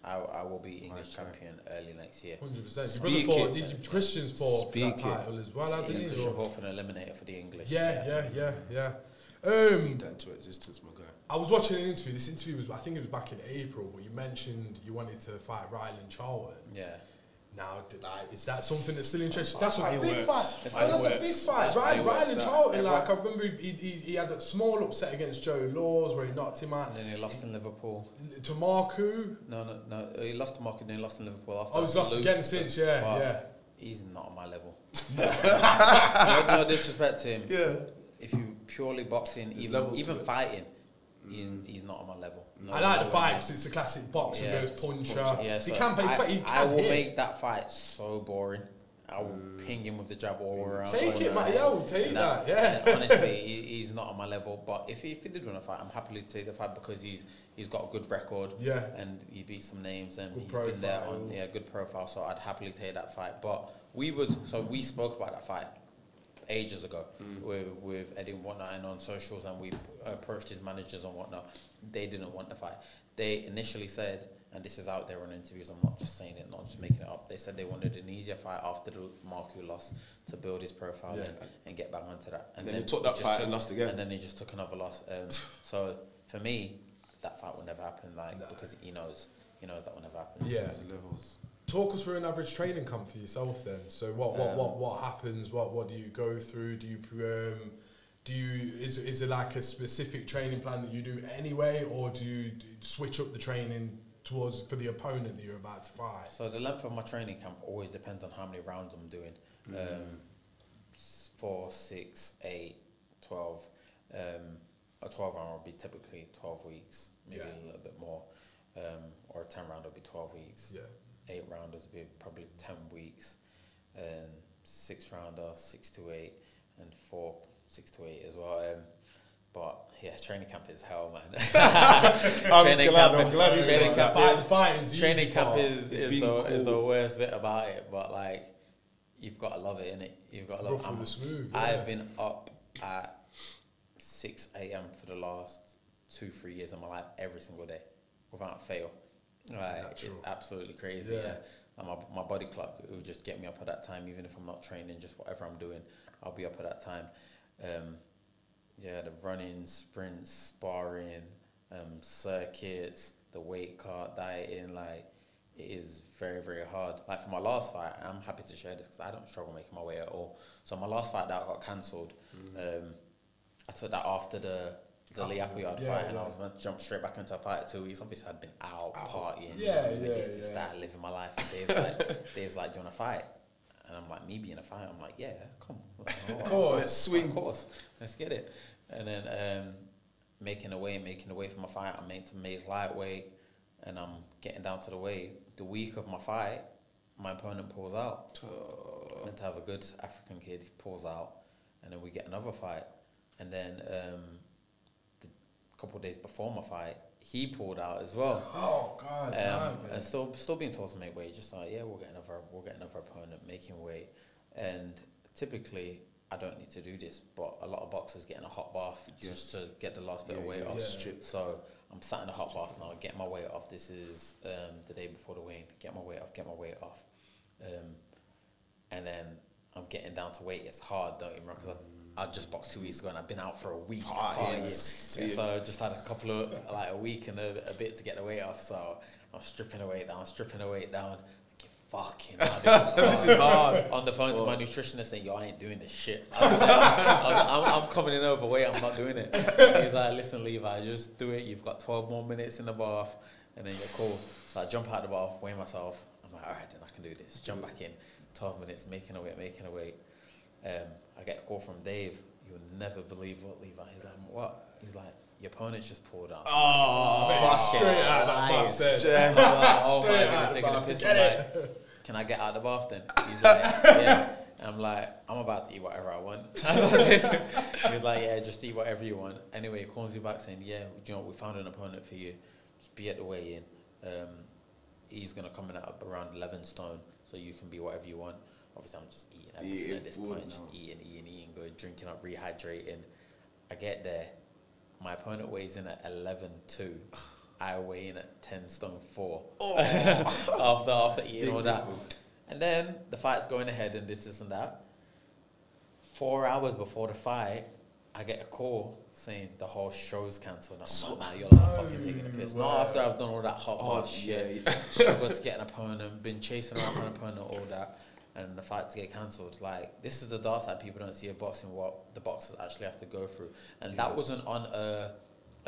I will be English champion early next year. 100%. Christian's fought for that title as well, hasn't he? Christian fought for an eliminator for the English. Yeah. That into existence, my guy. I was watching an interview. This interview was, I think it was back in April, but you mentioned you wanted to fight Ryland Charlton. Yeah. Now, is that something that's still interesting? That's a big fight. That's a big fight. Ryland Charlton, like, I remember he had that small upset against Joe Laws where he knocked him out. And then he lost in Liverpool. To Marku? No. He lost to Marku, then he lost in Liverpool after. Oh, he's lost again since, yeah. He's not on my level. No disrespect to him. Yeah. If you purely boxing, even fighting, he's not on my level. I like the fight because it's a classic boxer versus puncher. Yeah, so I will make that fight so boring. I will ping him with the jab all around. Take it, man. Yo, take that. Yeah. Honestly, he's not on my level. But if he did win a fight, I'm happy to take the fight because he's got a good record. Yeah. And he beat some names and Good he's profile. been there on good profile. So I'd happily take that fight. But we spoke about that fight ages ago with Eddie and whatnot and on socials, and we approached his managers and whatnot. They didn't want the fight. They initially said, and this is out there on interviews, I'm not just saying it, not just making it up, they said they wanted an easier fight after the Marku loss to build his profile and get back onto that. And then he took that fight and lost again. And then he just took another loss. So for me, that fight will never happen, because he knows that will never happen. Yeah. Talk us through an average training camp for yourself then. So what happens? What do you go through? Is it like a specific training plan that you do anyway, or do you switch up the training for the opponent that you're about to fight? So the length of my training camp always depends on how many rounds I'm doing. 4, 6, 8, 12. A 12 round will be typically 12 weeks, maybe a little bit more. Or a 10 round will be 12 weeks. Yeah. 8 rounders will be probably 10 weeks. 6 rounder, 6 to 8, and 4, 6 to 8 as well. But yeah, training camp is hell, man. Training camp is the worst bit about it. But like, you've got to love it, innit? You've got to love it. I've been up at 6 a.m. for the last 2-3 years of my life every single day, without fail. Like, it's absolutely crazy. Yeah. And my body clock, it will just get me up at that time, even if I'm not training, just whatever I'm doing, I'll be up at that time. The running, sprints, sparring, circuits, the weight cut, dieting, like, it is very, very hard. Like, for my last fight, I'm happy to share this because I don't struggle making my weight at all. So my last fight that got cancelled, I took that after the Levi fight, and I was meant to jump straight back into a fight at 2 weeks. Obviously, I'd been out partying. Just started living my life. And Dave's like, do you want to fight? And I'm like, me being a fighter, I'm like, yeah, come. Let's swing. Of course, let's get it. And then making a weight for my fight. I'm made to make lightweight, and I'm getting down to the weight. The week of my fight, my opponent pulls out. Meant to have a good African kid, he pulls out, and then we get another fight. And then couple of days before my fight, he pulled out as well. Oh God! And still being told to make weight. Just like, we'll get another opponent making weight. And typically, I don't need to do this, but a lot of boxers get in a hot bath just to get the last bit of weight off. So I'm sat in a hot bath now, getting my weight off. This is the day before the weigh-in. Get my weight off. And then I'm getting down to weight. It's hard, don't you? Because I just boxed 2 weeks ago and I've been out for a week. So I just had a week and a bit to get the weight off. So I'm stripping the weight down. Thinking, fucking hell, this is hard. On the phone to my nutritionist saying, yo, I ain't doing this shit. I'm coming in overweight, I'm not doing it. He's like, listen, Levi, just do it. You've got 12 more minutes in the bath and then you're cool. So I jump out the bath, weigh myself. I'm like, all right, then I can do this. Jump back in, 12 minutes, making a weight. I get a call from Dave. You'll never believe what Levi. He's like, what? He's like, your opponent just pulled out. Straight out of the bath. Oh my God, taking a piss. I'm like, can I get out of the bath then? He's like, yeah. And I'm like, I'm about to eat whatever I want. He's like, yeah, just eat whatever you want. Anyway, he calls me back saying, yeah, you know, we found an opponent for you. Just be at the weigh-in. He's gonna come in at around 11 stone, so you can be whatever you want. Obviously, I'm just eating everything at this point, just eating, going, drinking up, rehydrating. I get there, my opponent weighs in at 11.2. I weigh in at 10 stone 4. After eating all that. And then the fight's going ahead and this and that. 4 hours before the fight, I get a call saying the whole show's cancelled. I'm like, nah, you're like fucking taking a piss. Not after I've done all that hot bath shit. Struggled to get an opponent, been chasing around for an opponent, all that. And the fight to get cancelled. Like, this is the dark side people don't see of boxing, what the boxers actually have to go through. And that wasn't on a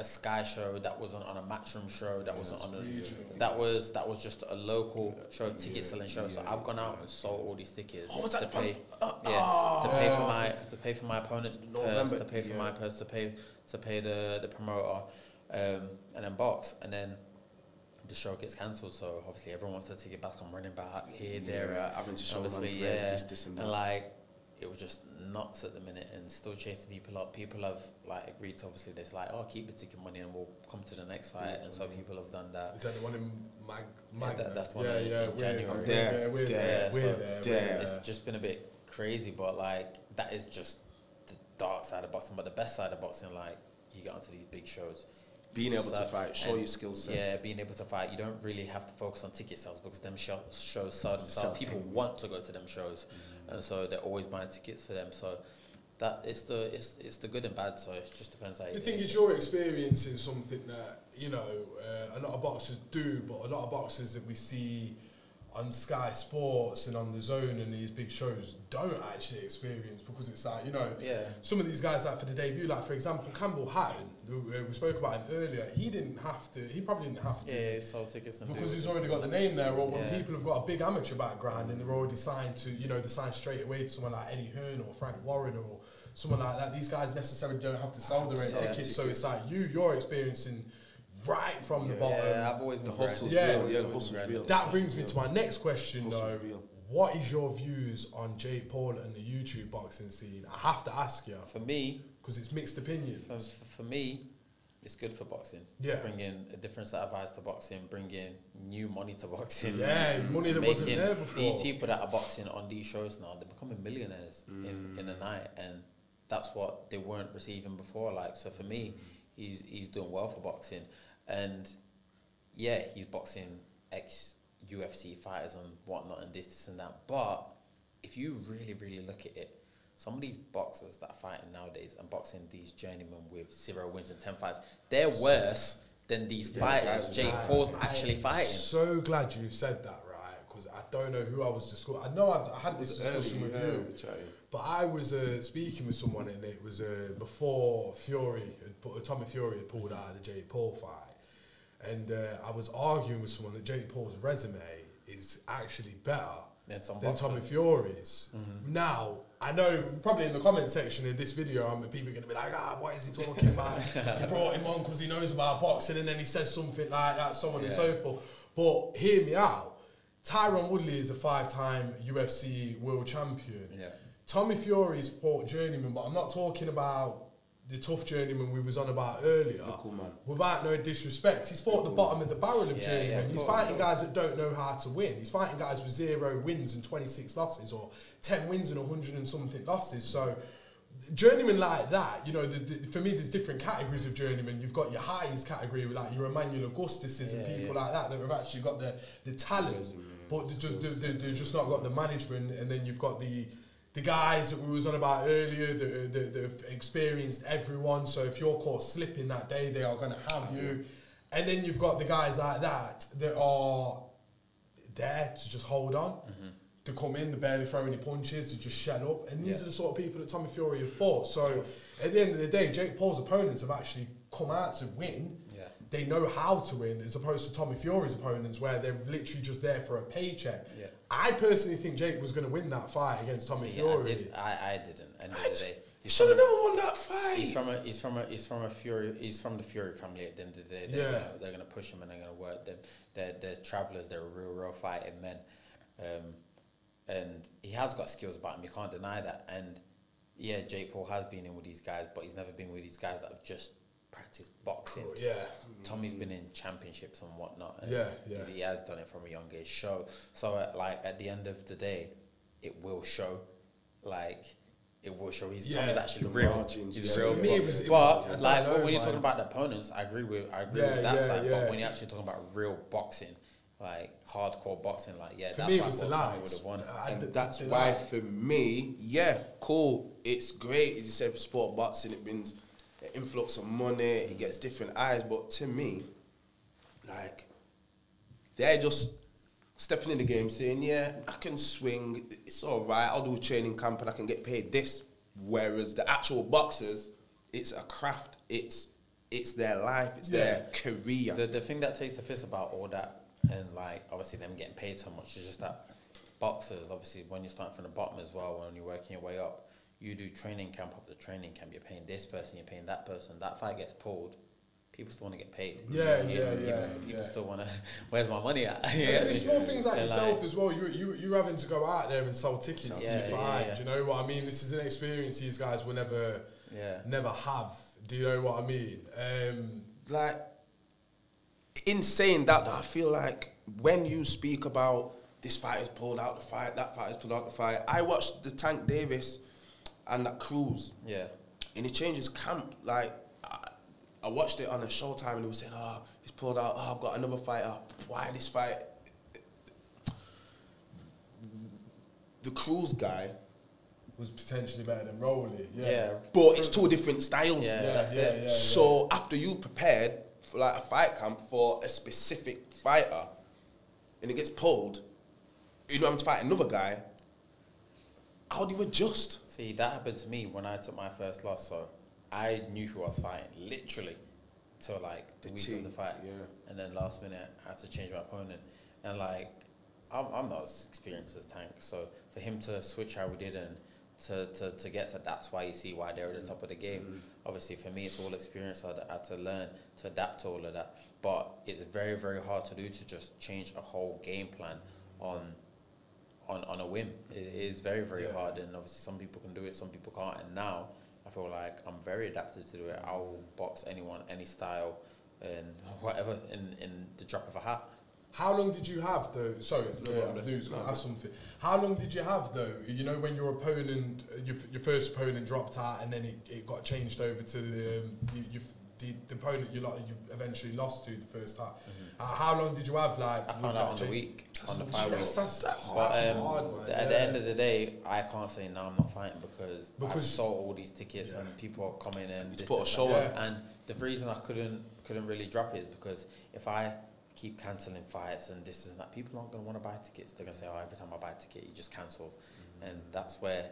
Sky show, that wasn't on a Matchroom show, that wasn't on a that was just a local show, ticket selling show. So I've gone out and sold all these tickets to pay for my opponent's purse, to pay for my purse, to pay the promoter, and then box. And then the show gets cancelled, so obviously everyone wants their ticket back. I'm running back here, there, having to show obviously, this and that. and like it was just nuts at the minute, and still chasing people up. People have like agreed to obviously this, like, oh, keep the ticket money and we'll come to the next fight, and so people have done that. Is that the one in That's the one in January. We're there. It's just been a bit crazy, but like that is just the dark side of boxing. But the best side of boxing, like you get onto these big shows, being able to fight, show your skill set. Yeah, being able to fight. You don't really have to focus on ticket sales because them shows sell themselves. People want to go to them shows, and so they're always buying tickets for them. So that it's the good and bad. So it just depends how. The thing is, you're experiencing something that a lot of boxers do, but a lot of boxers that we see on Sky Sports and on the Zone and these big shows don't actually experience, because it's like, some of these guys, like for the debut, like for example Campbell Hatton, who we spoke about him earlier, he probably didn't have to. Yeah, sell tickets and because he's already got the name there, or when people have got a big amateur background and they're already signed to, they sign straight away to someone like Eddie Hearn or Frank Warren or someone like that. These guys necessarily don't have to sell their own tickets, so it's like you're experiencing right from the bottom. Yeah, I've always been the hustle's real. Yeah, the hustle's real. That brings me to my next question, though. What is your views on Jake Paul and the YouTube boxing scene? I have to ask you. For me, because it's mixed opinions. For me, it's good for boxing. Yeah. Bringing a different set of eyes to boxing, bringing new money to boxing. Yeah, money that wasn't there before. These people that are boxing on these shows now, they're becoming millionaires in a night, and that's what they weren't receiving before. Like, so for me, he's doing well for boxing. And yeah, he's boxing ex-UFC fighters and whatnot and this and that. But if you really, really look at it, some of these boxers that are fighting nowadays and boxing these journeymen with 0 wins and 10 fights, they're worse than these fighters Jake Paul's actually fighting. So glad you said that, right? Because I don't know who I was discussing. I know I had this discussion with you, but I was speaking with someone, and it was before Tommy Fury had pulled out of the Jake Paul fight. And I was arguing with someone that Jake Paul's resume is actually better than Tommy Fury's. Now, I know probably in the comment section of this video, people are going to be like, what is he talking about? He brought him on because he knows about boxing, and then he says something like that, so on and so forth. But hear me out. Tyron Woodley is a 5-time UFC world champion. Yeah. Tommy Fury's fought journeyman, but I'm not talking about the tough journeyman we was on about earlier. Cool, man. Without no disrespect, he's fought the bottom of the barrel of journeyman. He's fighting guys that don't know how to win. He's fighting guys with 0 wins and 26 losses, or 10 wins and 100 and something losses. So journeyman like that, for me, there's different categories of journeyman. You've got your highest category, like your Emmanuel Augustus's and people like that have actually got the talent, but they've just not got the management. And then you've got the guys that we was on about earlier that have experienced everyone. So if you're caught slipping that day, they are going to have you. And then you've got the guys like that are there to just hold on, to come in, to barely throw any punches, to just shut up. And these are the sort of people that Tommy Fury have fought. So at the end of the day, Jake Paul's opponents have actually come out to win. Yeah. They know how to win, as opposed to Tommy Fury's opponents, where they're literally just there for a paycheck. Yeah. I personally think Jake was going to win that fight against Tommy Fury. I didn't. End of the day, he should have never won that fight. He's from the Fury family. At the end of the day, they're going to push him and they're going to work them. They're travellers. They're real fighting men, and he has got skills about him. You can't deny that. And yeah, Jake Paul has been in with these guys, but he's never been with these guys that have just practice boxing. Tommy's been in championships and whatnot. And he has done it from a young age. So at the end of the day, it will show. Tommy's actually real. He's real. But when you're talking about the opponents, I agree with that side. But when you're actually talking about real boxing, like hardcore boxing, for that's me it was the Tommy would have won. And that's why for me, cool. It's great, as you said, for sport boxing. It brings influx of money, it gets different eyes, but to me, they're just stepping in the game saying, I can swing, it's all right, I'll do a training camp and I can get paid this. Whereas the actual boxers, it's a craft, it's their life, it's their career. The thing that takes the piss about all that, and obviously them getting paid so much, is just that boxers, obviously when you're starting from the bottom as well, when you're working your way up, you do training camp after training camp, you're paying this person, you're paying that person, that fight gets pulled, people still want to get paid. People still want to. Where's my money at? And there's small things like yourself as well. You having to go out there and sell tickets to fight. Do you know what I mean? This is an experience these guys will never have. Do you know what I mean? Like, in saying that, I feel like when you speak about this fighter's pulled out the fight, that fighter's pulled out the fight, I watched the Tank Davis and that Cruz. Yeah. And he changed his camp. Like, I watched it on a Showtime and he was saying, oh, he's pulled out, oh, I've got another fighter. Why this fight? The Cruz guy was potentially better than Rolly. But it's two different styles. So after you've prepared for like a fight camp for a specific fighter and it gets pulled, you know, I'm to fight another guy, how do you adjust? See, that happened to me when I took my first loss. So I knew who I was fighting, literally, till like the week of the fight. And then last minute, I had to change my opponent. And like, I'm not as experienced as Tank. So for him to switch how we did and to get to, that's why you see why they're at the top of the game. Obviously, for me, it's all experience. I had to learn to adapt to all of that. But it's very, very hard to do, to just change a whole game plan on a whim. It is very, very hard, and obviously some people can do it, some people can't. And now I feel like I'm very adapted to do it. I'll box anyone, any style, and whatever in the drop of a hat. How long did you have though? Sorry, something. How long did you have though? You know, when your opponent, your first opponent dropped out, and then it got changed over to the opponent you eventually lost to the first time. How long did you have? Like, I found out on the week, on the 5 week. That's hard, at the end of the day, I can't say no, I'm not fighting because I sold all these tickets and people are coming in. It's put a show on. And the reason I couldn't really drop it is because if I keep cancelling fights and this and that, people aren't going to want to buy tickets. They're going to say, oh, every time I buy a ticket, you just cancel. And that's where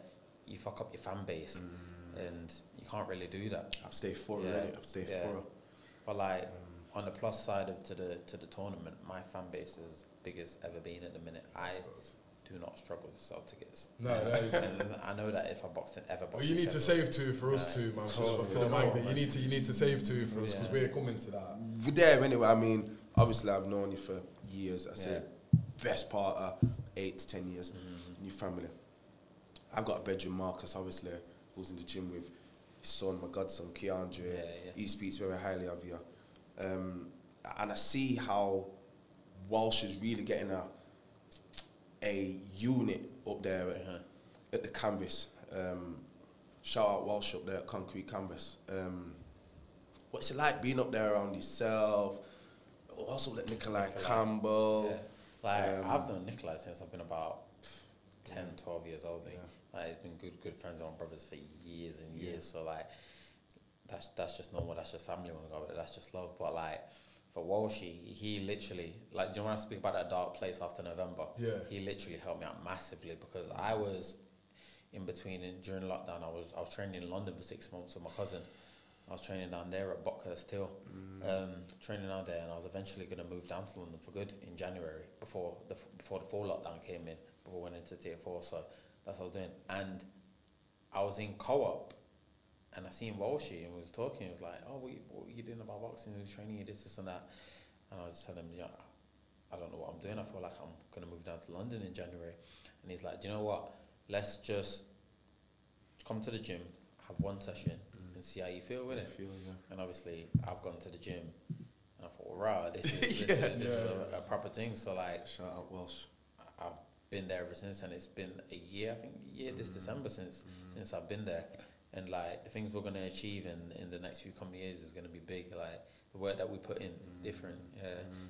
you fuck up your fan base. And you can't really do that. I've stayed thorough, really. I've stayed thorough. But like, on the plus side of to the tournament, my fan base is as big as ever been at the minute. I do not struggle to sell tickets. No, and I know that if I ever box, you need to save two for us too, man. For the magnet, you need to save two for us because we're coming to that. We're there anyway. I mean, obviously, I've known you for years. I say best part of 8 to 10 years in your family. I've got a bedroom, Marcus, obviously, who's in the gym with his son, my godson, Keandre. He speaks very highly of you. And I see how Walsh is really getting a unit up there at the canvas. Shout out Walsh up there at Concrete Canvas. What's it like being up there around yourself? Also like Nikolai Campbell. I've known Nikolai since I've been about 10, 12 years old. Like, he's been good friends with my brothers for years and years. So like, that's just normal. That's just family. That's just love. But like, for Walshy, he literally, like, do you know when I speak about that dark place after November? He literally helped me out massively because I was in between during lockdown. I was training in London for 6 months with my cousin. I was training down there at Buckhurst Hill, training down there, and I was eventually going to move down to London for good in January before the full lockdown came in, before we went into Tier 4. So that's what I was doing, and I was in co-op, and I seen Walshy and we was talking. He was like, "Oh, what are you doing about boxing? He was training you this and that," and I was just telling him, "Yeah, I don't know what I'm doing. I feel like I'm going to move down to London in January," and he's like, "Do you know what? Let's just come to the gym, have one session." And see how you feel with it. And obviously, I've gone to the gym, and I thought, "Wow, this is a proper thing." So like, shout out Welsh. I've been there ever since, and it's been a year. I think this December since I've been there, and like the things we're gonna achieve in the next few coming years is gonna be big. Like the work that we put in is different,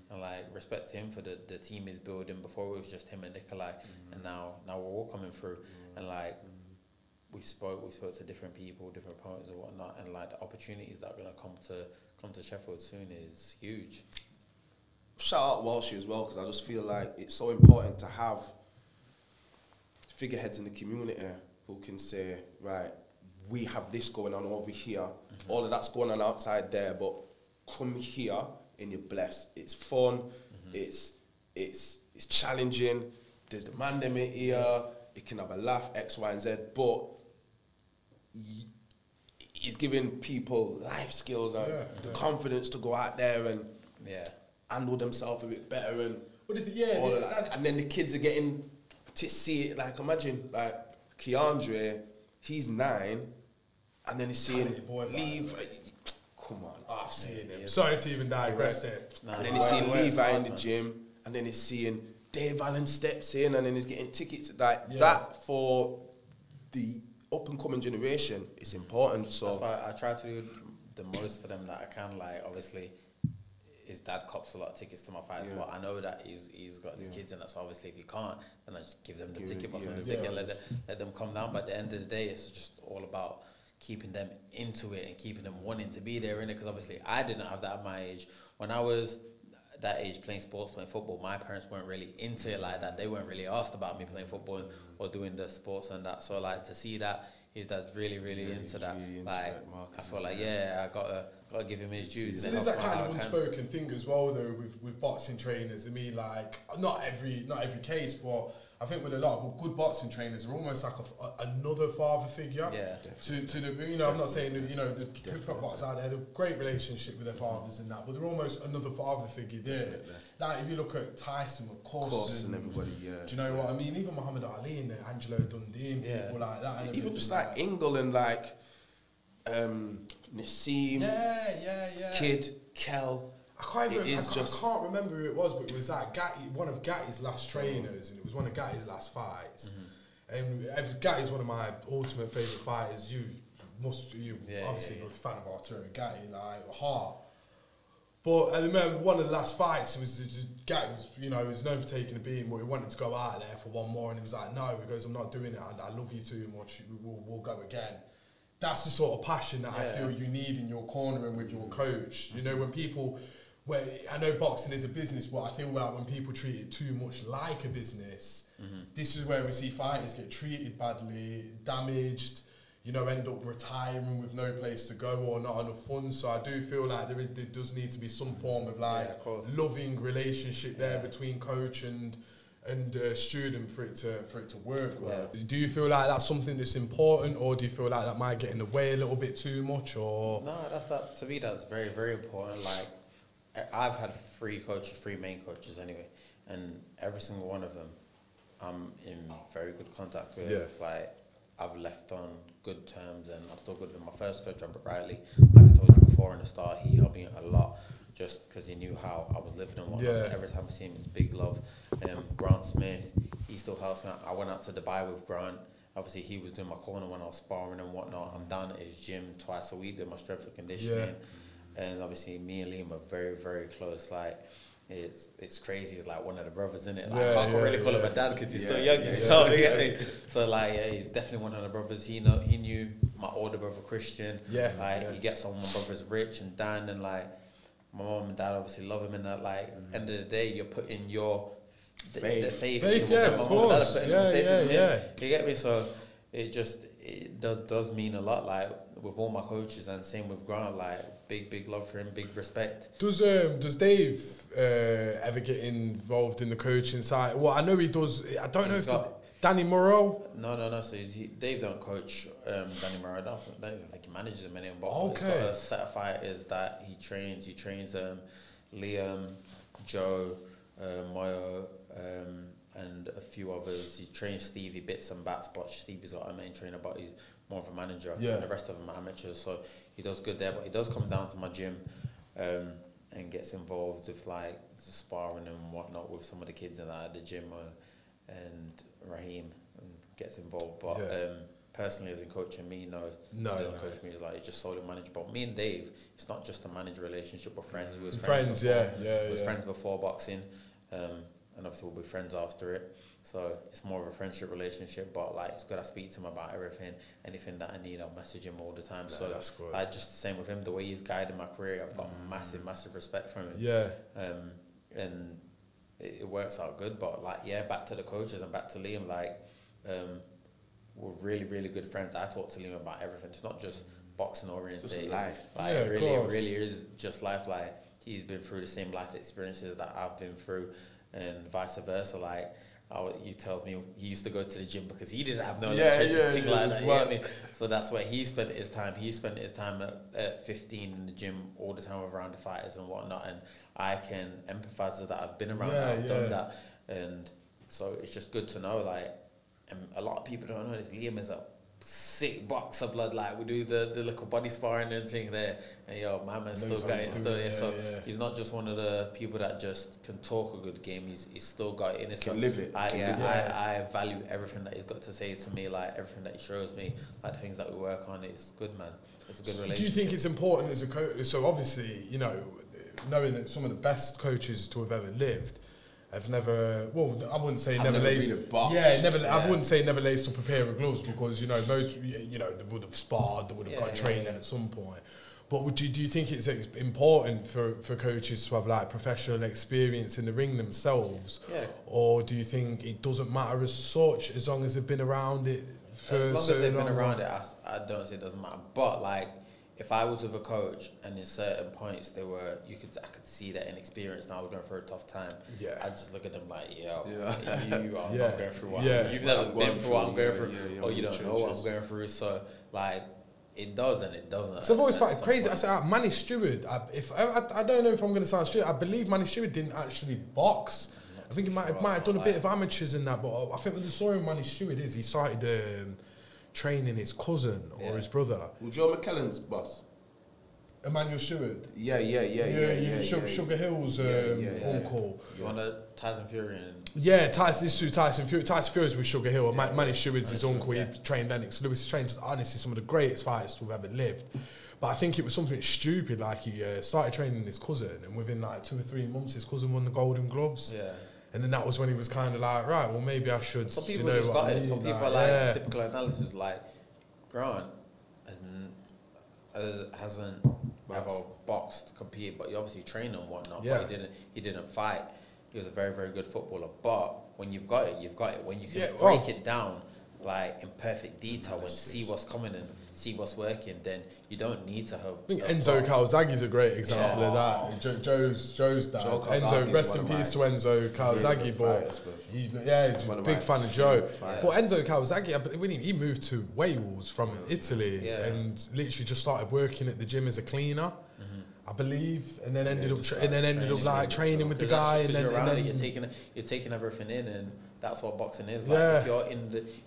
and like respect to him for the team he's building. Before it was just him and Nikolai, and now we're all coming through, and like. We spoke to different people, different opponents and whatnot, and like the opportunities that are gonna come to Sheffield soon is huge. Shout out Walshy as well, because I just feel like it's so important to have figureheads in the community who can say, right, we have this going on over here, all of that's going on outside there, but come here and you're blessed. It's fun, it's challenging, there's the man them here, it can have a laugh, X, Y, and Z, but he's giving people life skills and the confidence to go out there and handle themselves a bit better and all of that. And then the kids are getting to see it. Like, imagine, like, Keandre, he's 9, and then he's seeing Levi. Come on. Oh, I've seen him. Sorry to even digress there. And then he's seeing Levi in the gym, and then he's seeing Dave Allen steps in, and then he's getting tickets. Like, that for the up-and-coming generation is important. So that's why I try to do the most for them that I can. Like, obviously, his dad cops a lot of tickets to my fights, but I know that he's got his kids, and that's obviously if he can't, then I just give them the ticket, let them come down. But at the end of the day, it's just all about keeping them into it and keeping them wanting to be there in it. Because obviously, I didn't have that at my age. When I was that age playing sports, playing football, my parents weren't really into it like that. They weren't really asked about me playing football or doing the sports and that. So like to see that his dad's really into that. Like I feel like I gotta give him his dues. So there's that kind of unspoken thing as well though with boxing trainers. I mean, like not every case, but I think with a lot of good boxing trainers, they're almost like another father figure. Yeah, to the, you know, I'm not saying that, you know, the pro boxers out there, they've a great relationship with their fathers and that, but they're almost another father figure there. Like if you look at Tyson, of course, and everybody, do you know what I mean? Even Muhammad Ali and Angelo Dundee and people like that. And even just like Ingle and like Nassim, Kid, Kel. I can't remember who it was, but it was like one of Gatti's last trainers, and it was one of Gatti's last fights. And Gatti's one of my ultimate favourite fighters. You obviously were a fan of Arturo Gatti, like heart. But I remember one of the last fights, Gatti was, you know, he was known for taking a beating, but he wanted to go out there for one more, and he was like, no, he goes, I'm not doing it, I love you too much, we'll go again. That's the sort of passion that I feel you need in your corner and with your coach. You know, when people... Well, I know boxing is a business, but I feel like when people treat it too much like a business, this is where we see fighters get treated badly, damaged, you know, end up retiring with no place to go or not enough funds. So I do feel like there does need to be some form of like loving relationship there between coach and student for it to work well. Do you feel like that's something that's important, or do you feel like that might get in the way a little bit too much? Or no, that to me that's very, very important. Like, I've had 3 main coaches anyway, and every single one of them I'm in very good contact with. Like, I've left on good terms, and I'm still good with my first coach, Robert Riley. Like I told you before in the start, he helped me a lot just because he knew how I was living and whatnot. So every time I see him, it's big love. Grant Smith, he still helps me out. I went out to Dubai with Grant. Obviously, he was doing my corner when I was sparring and whatnot. I'm down at his gym twice a week doing my strength and conditioning. And obviously, me and Liam are very, very close. Like, it's crazy. It's like one of the brothers, isn't it? Like, I can't really call him a dad because he's still young. So like, he's definitely one of the brothers. He knew my older brother Christian. He gets on. My brothers Rich and Dan, and like my mom and dad obviously love him. And that, like, end of the day, you're putting your faith. Of course. You get me? So it does mean a lot. Like with all my coaches, and same with Grant. Like, big love for him, big respect. Does Dave ever get involved in the coaching side? Well, I know he does. I don't know if Danny Morrow. No. So Dave don't coach Danny Morrow. I don't think he manages him anymore. But he's got a set of fighters that he trains. He trains Liam, Joe, Moyo, and a few others. He trains Stevie bits and bats, but Stevie's got a main trainer, but he's more of a manager. And the rest of them are amateurs, so he does good there. But he does come down to my gym and gets involved with like sparring and whatnot with some of the kids at the gym, and Raheem gets involved. But personally, as in coaching me, no, don't coach me. It's like, it's just solely managed. But me and Dave, it's not just a manager relationship. We're friends. We was friends. We was friends before boxing, and obviously we'll be friends after it. So it's more of a friendship relationship, but like, it's good. I speak to him about everything, anything that I need, I'll message him all the time. So that's good. I just the same with him. The way he's guided my career, I've got massive respect from him. And it works out good. But like, back to the coaches and back to Liam. Like, we're really good friends. I talk to Liam about everything. It's not just boxing oriented. It's just life. Like, it really is just life. Like, he's been through the same life experiences that I've been through, and vice versa. Like, he tells me he used to go to the gym because he didn't have no thing like that. You know what I mean? So that's where he spent his time. He spent his time at 15 in the gym all the time around the fighters and whatnot. And I can empathise with that. I've been around that. I've done that. And so it's just good to know, like, and a lot of people don't know this. Liam is a sick boxer, blood. Like, we do the little body sparring and thing there, and yo, my man's still got it. So he's not just one of the people that just can talk a good game. He's still got it in his. Can live it. I value everything that he's got to say to me, like everything that he shows me, like the things that we work on. It's good, man. It's a good relationship. Do you think it's important as a coach? So obviously, you know, knowing that some of the best coaches to have ever lived have never, well, I wouldn't say never laced. I wouldn't say never laced up a pair of gloves because, you know, most, you know, they would have sparred, they would have got training at some point. But do you think it's important for coaches to have like professional experience in the ring themselves? Yeah. Or do you think it doesn't matter as such as long as they've been around it for as long as they've been around it, I don't say it doesn't matter. But like, if I was with a coach and in certain points I could see that inexperience and I was going through a tough time, I'd just look at them like, yo, you are not going through what you've never been through what I'm going through, or you don't know what I'm going through. So like, it does and it doesn't. So I've always found it crazy. I said, Manny Stewart, I don't know if I'm going to sound stupid, I believe Manny Stewart didn't actually box. I think he might have done a bit of amateurs in that, but I think what the story of Manny Stewart is he started training his cousin or his brother. Well, Joe McKellen's boss. Emmanuel Stewart. Sugar Hill's uncle. You want a Tyson Fury? Tyson Fury's with Sugar Hill. Manny Stewart's his uncle. He's trained Lennox Lewis. He trains honestly some of the greatest fighters to have ever lived. But I think it was something stupid. Like he started training his cousin, and within like 2 or 3 months, his cousin won the Golden Gloves. Yeah. And then that was when he was kind of like, right, well, maybe I should. Some people just got it. Some people are like typical analysis, like Grant hasn't ever boxed, competed, but he obviously trained and whatnot. Yeah. But he didn't fight. He was a very, very good footballer. But when you've got it, you've got it. When you can break it down, like in perfect detail, and see what's coming and see what's working, then you don't need to have. I think Enzo Calzaghe's a great example of that. Joe's dad. Enzo, rest in peace to Enzo Calzaghe, but he's a big fan of Joe. But Enzo Calzaghe, when he moved to Wales from Italy and literally just started working at the gym as a cleaner. I believe, and then ended up like training with the guy, and then you're taking everything in, and that's what boxing is. Like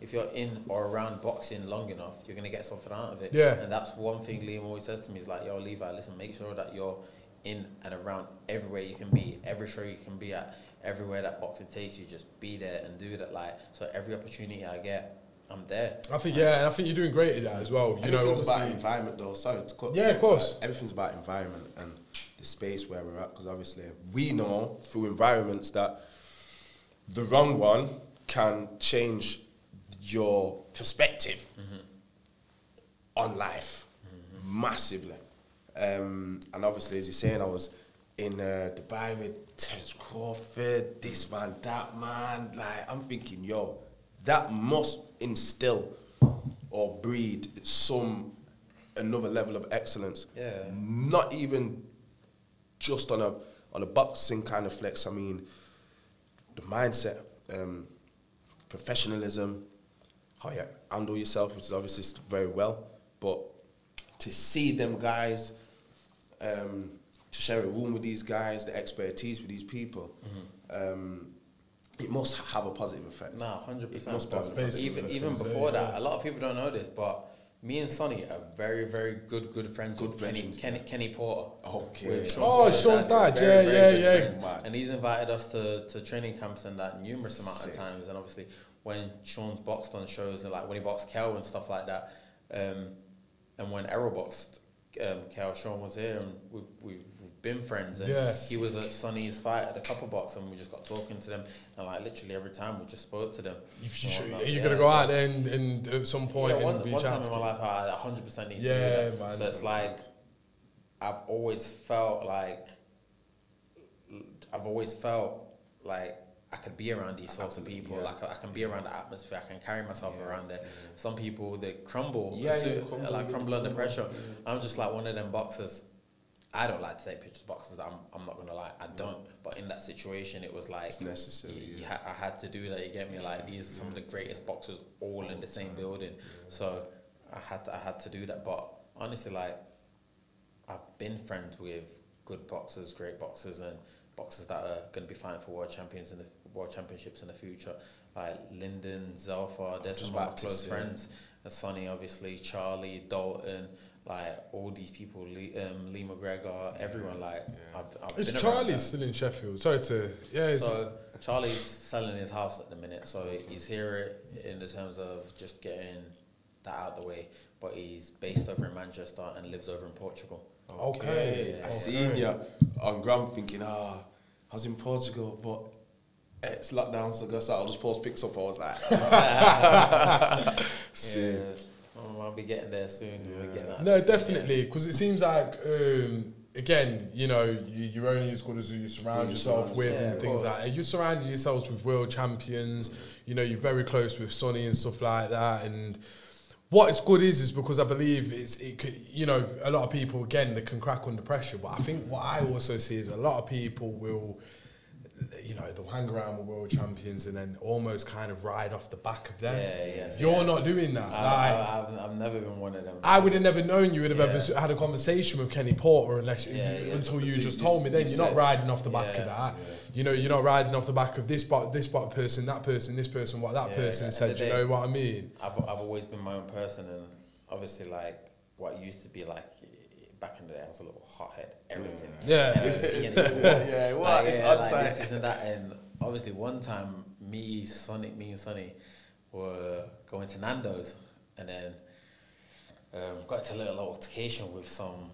if you're in or around boxing long enough, you're gonna get something out of it. Yeah. And that's one thing Liam always says to me is like, yo, Levi, listen, make sure that you're in and around everywhere you can be, every show you can be at, everywhere that boxing takes you, just be there and do that. Like, so every opportunity I get, I'm there. I think and I think you're doing great at that as well. Everything's about environment though. Sorry to cut. Yeah, of course. Everything's about environment and the space where we're at, because obviously we know through environments that the wrong one can change your perspective on life massively. And obviously, as you're saying, I was in Dubai with Terence Crawford, this man, that man. Like, I'm thinking, yo, that must instill or breed another level of excellence. Yeah. Not even just on a boxing kind of flex. I mean, the mindset, professionalism, how you handle yourself, which is obviously very well, but to see them guys, to share a room with these guys, the expertise with these people, it must have a positive effect. No, 100%. Even before that, a lot of people don't know this, but me and Sonny are very, very good friends with Kenny Porter. Okay. Sean Dad, yeah. And he's invited us to training camps and that numerous amount of times. And obviously, when Sean's boxed on shows and like when he boxed Kel and stuff like that, and when Errol boxed Kel, Sean was here, and we've been friends, and he was at Sonny's fight at the Copper Box, and we just got talking to them, and like literally every time we just spoke to them. You're gonna go out there and at some point. Yeah, one time in my life I 100% need to do that. Man, so it's like I've always felt like I could be around these sorts of people. Like I can be around the atmosphere. I can carry myself around there. Some people they crumble, crumble under pressure. I'm just like one of them boxers. I don't like to take pictures of boxers. I'm not gonna lie, I don't. But in that situation, it was like it's necessary. I had to do that. You get me? Like these are some of the greatest boxers all in the same building, so I had to do that. But honestly, like I've been friends with good boxers, great boxers, and boxers that are going to be fighting for world championships in the future. Like Lyndon, Zelfa, there's some of my close friends. And Sonny, obviously, Charlie, Dalton. Like all these people, Lee McGregor, everyone. Like I've Is been Charlie still in Sheffield? Sorry to So Charlie's selling his house at the minute, so he's here in the terms of just getting that out of the way. But he's based over in Manchester and lives over in Portugal. Okay, I seen you on Gram thinking, I was in Portugal, but it's lockdown, so I'll just post pics up. I was like, I'll be getting there soon. No, definitely, because it seems like again, you know, you're only as good as who you surround yourself with, and things like that. You surround yourselves with world champions. You know, you're very close with Sonny and stuff like that. And what is good is because I believe you know, a lot of people again they can crack under pressure. But I think what I also see is a lot of people will, you know, they'll hang around with world champions and then almost kind of ride off the back of them. You're not doing that. I've never been one of them. I would have never known you would have ever had a conversation with Kenny Porter until you just told me. Then you're not riding off the back of that. You know, you're not riding off the back of this person, that person, this person, what that person said. You know what I mean? I've always been my own person, and obviously, like what used to be like. Back in the day, I was a little hothead. Everything. It's outside. Like this and that. And obviously, one time, me and Sonny were going to Nando's, and then got into a little altercation with some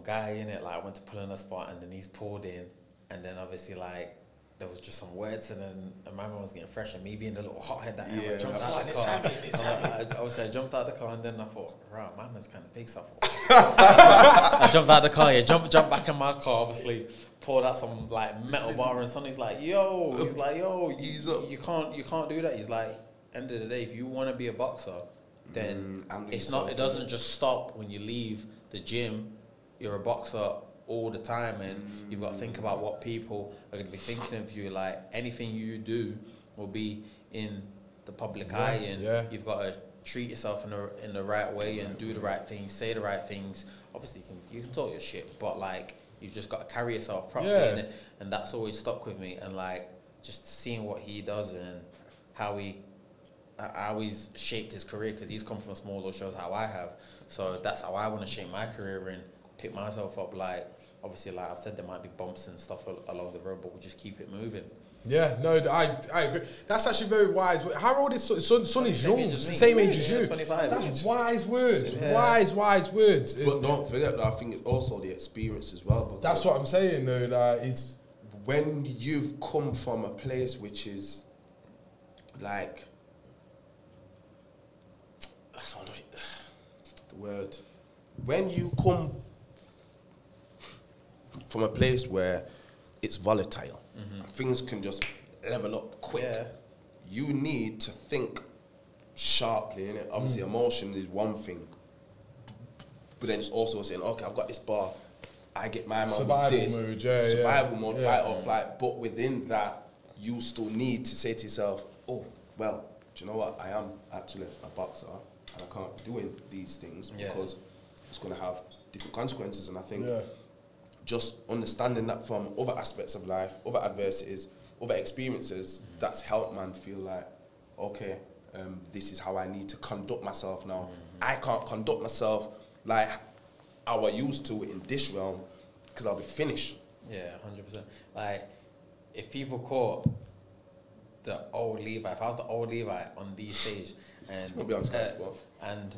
guy in it. Like I went to pull in a spot, and then he's pulled in, and then obviously like there was just some words, and then my man was getting fresh, and me being the little hothead that I jumped out the car. I jumped out the car, and then I thought, right, my man's kind of big, so I jumped out the car, jumped back in my car, obviously, pulled out some like metal bar, and Sonny's like, yo, you can't do that. He's like, end of the day, if you want to be a boxer, then it doesn't just stop when you leave the gym. You're a boxer all the time, and you've got to think about what people are going to be thinking of you. Like anything you do will be in the public eye, and you've got to treat yourself in the right way and do the right things, say the right things. Obviously, you can talk your shit, but like you've just got to carry yourself properly in it, and that's always stuck with me. And like just seeing what he does and how he's shaped his career, because he's come from small, or shows how I have. So that's how I want to shape my career and pick myself up. Like obviously, like I've said, there might be bumps and stuff along the road, but we'll just keep it moving. Yeah, no, I agree. That's actually very wise. How old is Sonny's young, same age as you. 25. That's wise words. Wise words. But don't forget that I think it's also the experience as well. That's what I'm saying though. Like it's when you've come from a place which is like, I don't know the word. When you come from a place where it's volatile, things can just level up quick. You need to think sharply, innit? Obviously, emotion is one thing, but then it's also saying, okay, I've got this bar, I get my man survival with this. mode, survival mode, fight or flight. But within that, you still need to say to yourself, oh, well, do you know what? I am actually a boxer, and I can't be doing these things because it's going to have different consequences. And I think just understanding that from other aspects of life, other adversities, other experiences, that's helped man feel like, okay, this is how I need to conduct myself now. I can't conduct myself like I was used to in this realm, because I'll be finished. Yeah, 100%. Like, if people caught the old Levi, if I was the old Levi on the stage, and won't be on Sky Sports, and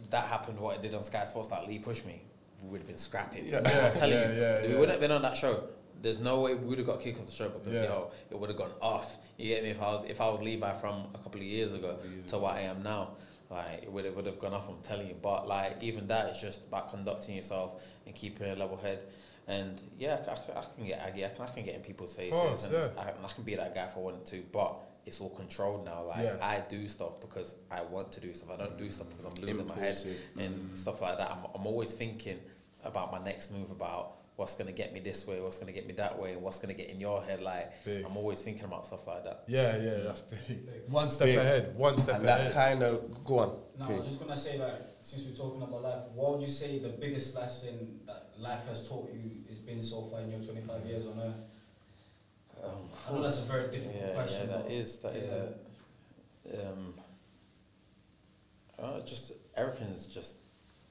that happened, what it did on Sky Sports, like Lee pushed me, we would have been scrapping. I'm telling you, we wouldn't have been on that show. There's no way we would have got kicked off the show, because it would have gone off. You get me? If I was Levi from a couple of years ago to what I am now, like it would have gone off. I'm telling you. But like even that, it's just about conducting yourself and keeping a level head. And I can get aggy. I can get in people's faces, and I can be that guy if I wanted to. But it's all controlled now. Like I do stuff because I want to do stuff. I don't do stuff because I'm losing my head and stuff like that. I'm always thinking about my next move, about what's going to get me this way, what's going to get me that way, and what's going to get in your head. Like, big. I'm always thinking about stuff like that. Yeah, that's big. One step ahead, one step and ahead. That kind of, go on. No, I was just going to say, like, since we're talking about life, what would you say the biggest lesson that life has taught you has been so far in your 25 years on Earth? I know that's a very difficult question. Yeah, that is just everything's just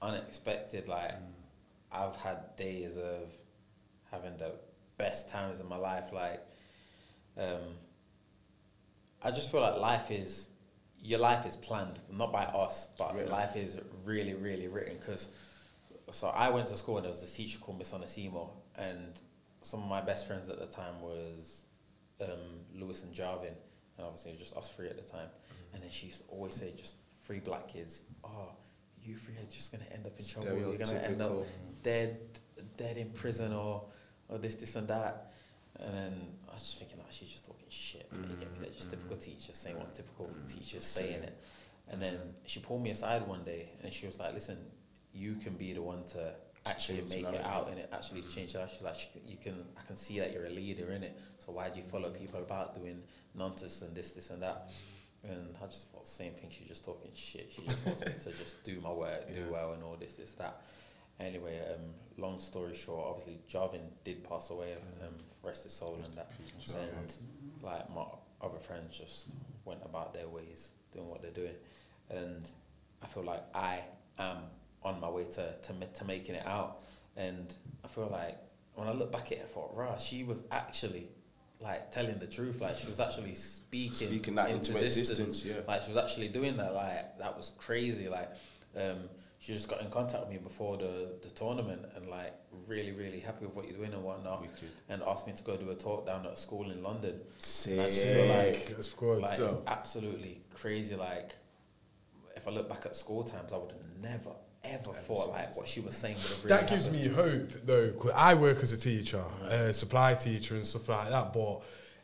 unexpected. Like, I've had days of having the best times in my life. Like, I just feel like your life is planned, not by us, but life is really, really written. So I went to school and there was this teacher called Miss Onasimo, and some of my best friends at the time was Lewis and Jarvin, and obviously just us three at the time. And then she used to always say, just 3 black kids, you three are just going to end up in trouble. You're going to end up dead in prison or this and that. And then I was just thinking, she's just talking shit. You get me? They're just typical teachers saying what typical teachers say in it. And then she pulled me aside one day and she was like, listen, you can be the one to actually make it out in it, actually change it. She's like, I can see that you're a leader in it. So why do you follow people about doing nonsense and this and that? And I just thought the same thing. She's just talking shit. She just wants me to just do my work, do well, and all this, that. Anyway, long story short, obviously Jarvin did pass away, rest his soul and that. And like my other friends just went about their ways, doing what they're doing. And I feel like I am on my way to making it out. And I feel like when I look back at it, I thought, she was actually like telling the truth. Like, she was actually speaking that into existence. Yeah. Like, she was actually doing that. Like, that was crazy. Like, she just got in contact with me before the tournament and like really, really happy with what you're doing and whatnot. And asked me to go do a talk down at a school in London. Sick. It's absolutely crazy. Like, if I look back at school times, I would have never ever thought like what she was saying would have really that gives me hope though, because I work as a teacher, supply teacher and stuff like that,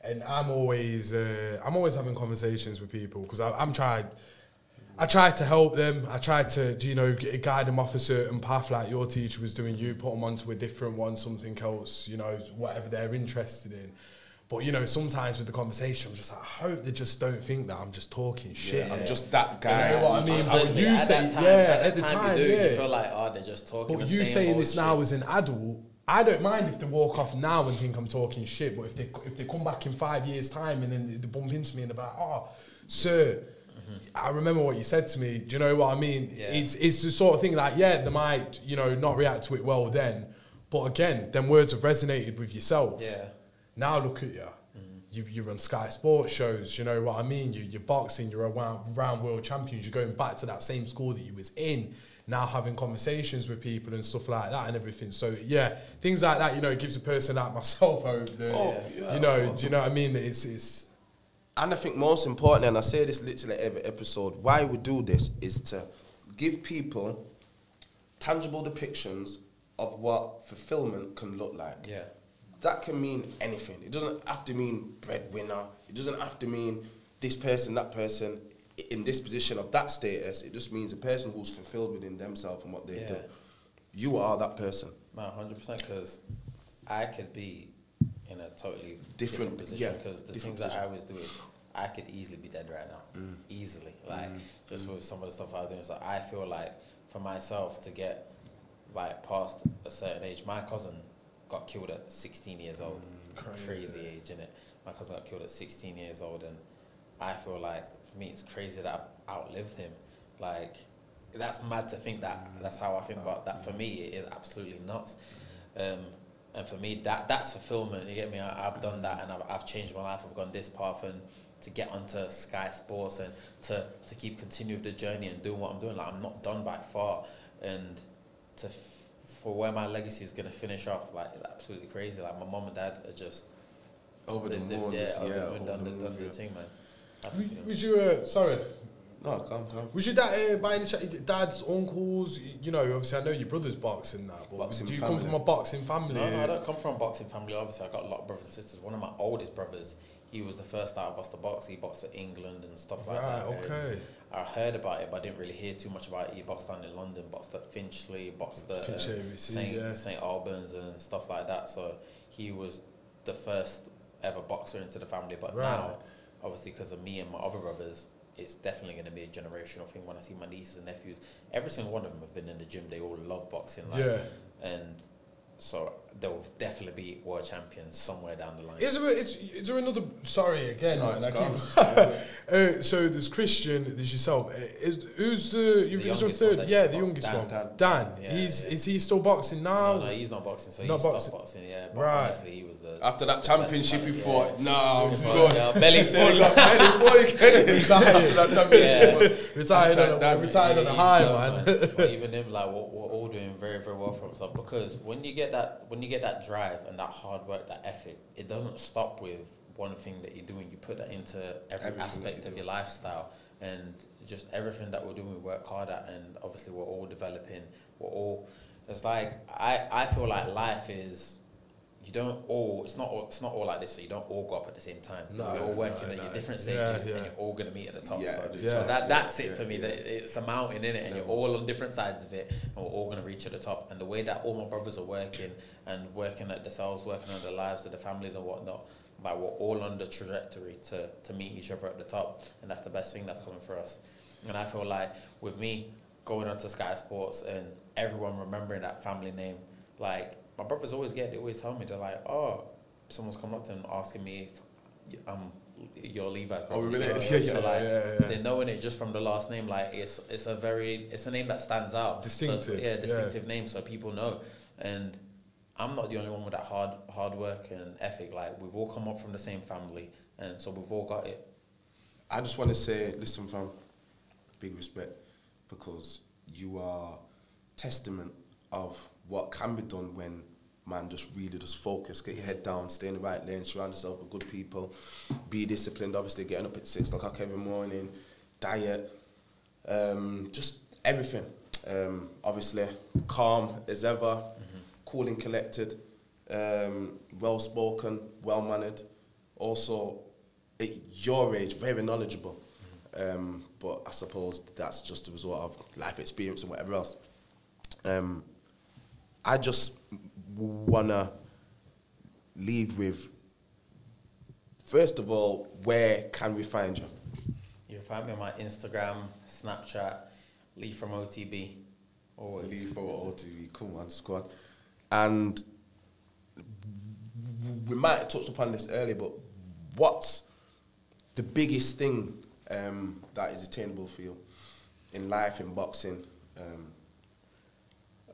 and I'm always having conversations with people because I try to help them. I try to, guide them off a certain path like your teacher was doing. You put them onto a different one, something else, whatever they're interested in. But, sometimes with the conversation, I'm just like, I hope they just don't think that I'm just talking shit. I'm just that guy. You know what I mean? But you say, at the time, you feel like, they're just talking. But you saying this now as an adult, I don't mind if they walk off now and think I'm talking shit. But if they come back in 5 years' time and then they bump into me and they're like, sir, I remember what you said to me. Do you know what I mean? Yeah. It's the sort of thing like, they might, not react to it well then. But again, them words have resonated with yourself. Yeah. Now look at you. You run Sky Sports shows, you know what I mean? You're boxing, you're around world champions, you're going back to that same school that you was in, now having conversations with people and stuff like that and everything. So, things like that, it gives a person like myself hope that, do you know what I mean? That it's and I think most important, and I say this literally every episode, why we do this is to give people tangible depictions of what fulfillment can look like. Yeah. That can mean anything. It doesn't have to mean breadwinner. It doesn't have to mean this person, that person in this position of that status. It just means a person who's fulfilled within themselves and what they do. You are that person. No, 100%, because I could be in a totally different position because the things that I was doing, I could easily be dead right now. Easily. Like, just with some of the stuff I was doing. So I feel like for myself to get like past a certain age, my cousin got killed at 16 years old. Crazy age, innit? My cousin got killed at 16 years old, and I feel like, for me, it's crazy that I've outlived him. Like, that's mad to think that. That's how I think about that. For me, it is absolutely nuts. And for me, that's fulfillment. You get me? I've done that, and I've changed my life. I've gone this path, and to get onto Sky Sports and to keep continuing the journey and doing what I'm doing. Like, I'm not done by far, and for where my legacy is going to finish off, like, it's absolutely crazy. Like, my mom and dad are just over the moon. Done the thing, man. Was you sorry? No, come. Was your dad by any chance, dad's uncles? Obviously I know your brother's boxing now, but do you come from a boxing family? No, I don't come from a boxing family. Obviously, I got a lot of brothers and sisters. One of my oldest brothers, he was the first out of us to box. He boxed at England and stuff like that. Right, okay. I heard about it, but I didn't really hear too much about it. He boxed down in London, boxed at Finchley, boxed at St Albans and stuff like that. So he was the first ever boxer into the family. But now, obviously, because of me and my other brothers, it's definitely going to be a generational thing. When I see my nieces and nephews, every single one of them have been in the gym. They all love boxing. And so there will definitely be world champions somewhere down the line. Is there another? Sorry again. No, so there's Christian. There's yourself. Who's the third? Yeah, the youngest one. Dan. Yeah, is he still boxing now? No, he's not boxing. So he stopped boxing. Yeah, but honestly, he was the after that championship. He thought, "No, I'm good." Belly full. Retired on a high, man. But even him, like, we're all doing very, very well for himself, because when you get that drive and that hard work, that effort, it doesn't stop with one thing that you're doing. You put that into every aspect of your lifestyle, and just everything that we're doing, we work hard at, and obviously we're all developing. It's like I feel like life is. You don't all. It's not all like this. So you don't all go up at the same time. We're all working at your different stages, and you're all gonna meet at the top. So that's it for me. It's a mountain in it, and you're all on different sides of it, and we're all gonna reach at the top. And the way that all my brothers are working at themselves, working on their lives, with their families and whatnot, like we're all on the trajectory to meet each other at the top, and that's the best thing that's coming for us. And I feel like with me going on to Sky Sports and everyone remembering that family name, like. My brothers they always tell me, they're like, oh, someone's coming up to them asking me if you're Levi's brother. Oh, really? So they're knowing it just from the last name. Like it's a name that stands out. Distinctive. So distinctive name, so people know. And I'm not the only one with that hard work and ethic. Like we've all come up from the same family, and so we've all got it. I just want to say, listen, fam, big respect, because you are testament of what can be done when man just really just focus, get your head down, stay in the right lane, surround yourself with good people, be disciplined, obviously getting up at 6 o'clock every morning, diet, just everything. Obviously calm as ever, cool and collected, well spoken, well mannered, also at your age very knowledgeable, but I suppose that's just a result of life experience and whatever else. I just wanna leave with, first of all, where can we find you? You can find me on my Instagram, Snapchat, leefromotb. Always. Leefromotb, come on, squad. And we might have touched upon this earlier, but what's the biggest thing that is attainable for you in life, in boxing?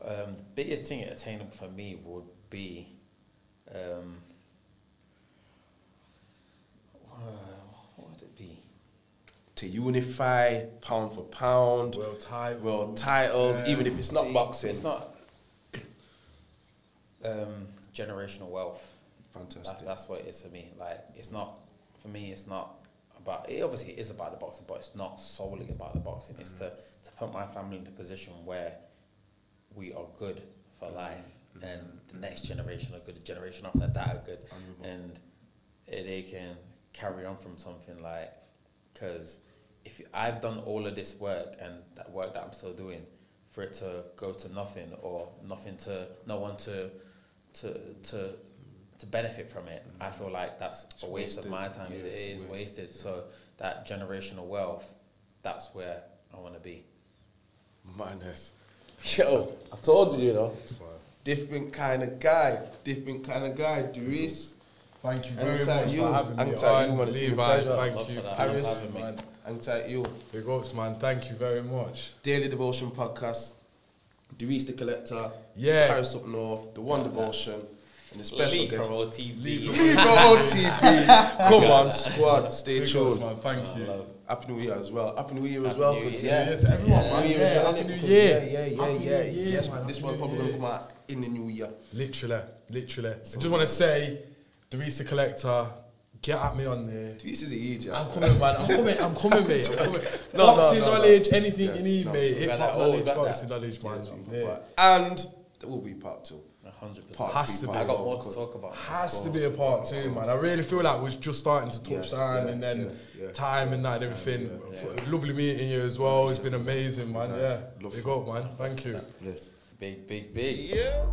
The biggest thing attainable for me would be what would it be? To unify pound for pound, world titles, even if it's not boxing. It's not generational wealth. Fantastic. That's what it is for me. Like it's not for me. It's not about. It obviously is about the boxing, but it's not solely about the boxing. It's to put my family in a position where we are good for life, and the next generation are good, the generation after that are good, and they can carry on from something, like, because if I've done all of this work and that work that I'm still doing, for it to go to nothing, or nothing to no one to benefit from it, I feel like that's a waste of my time. It is wasted. So that generational wealth, that's where I want to be. Madness. Yo, I told you, different kind of guy, Dries. Thank you very much for having me. Levi, thank you. Harris, anytime you. Big ups, man. Thank you very much. Daily Devotion Podcast, Dries the Collector, Paris Up North, The One Devotion, and the special guest. leefromotb. Come on, squad, stay tuned. Man, thank you. Happy New Year as well. Happy New Year as well. To everyone, man. Happy New Year. Yes, man. This one probably going to come out in the new year. Literally. I just want to say, Dries the Collector, get at me on there. Dries is a idiot. I'm coming, man. I'm coming, mate. Boxing knowledge, anything you need, mate. Hip-hop knowledge, boxing knowledge, man. And there will be part 2. 100%. Has to be. I got more to talk about. Has to be a part 2, man. I really feel like we're just starting to touch down, and then time and that and everything. Lovely meeting you as well. It's been amazing, man. Big up, man. Thank you. Big. Yeah.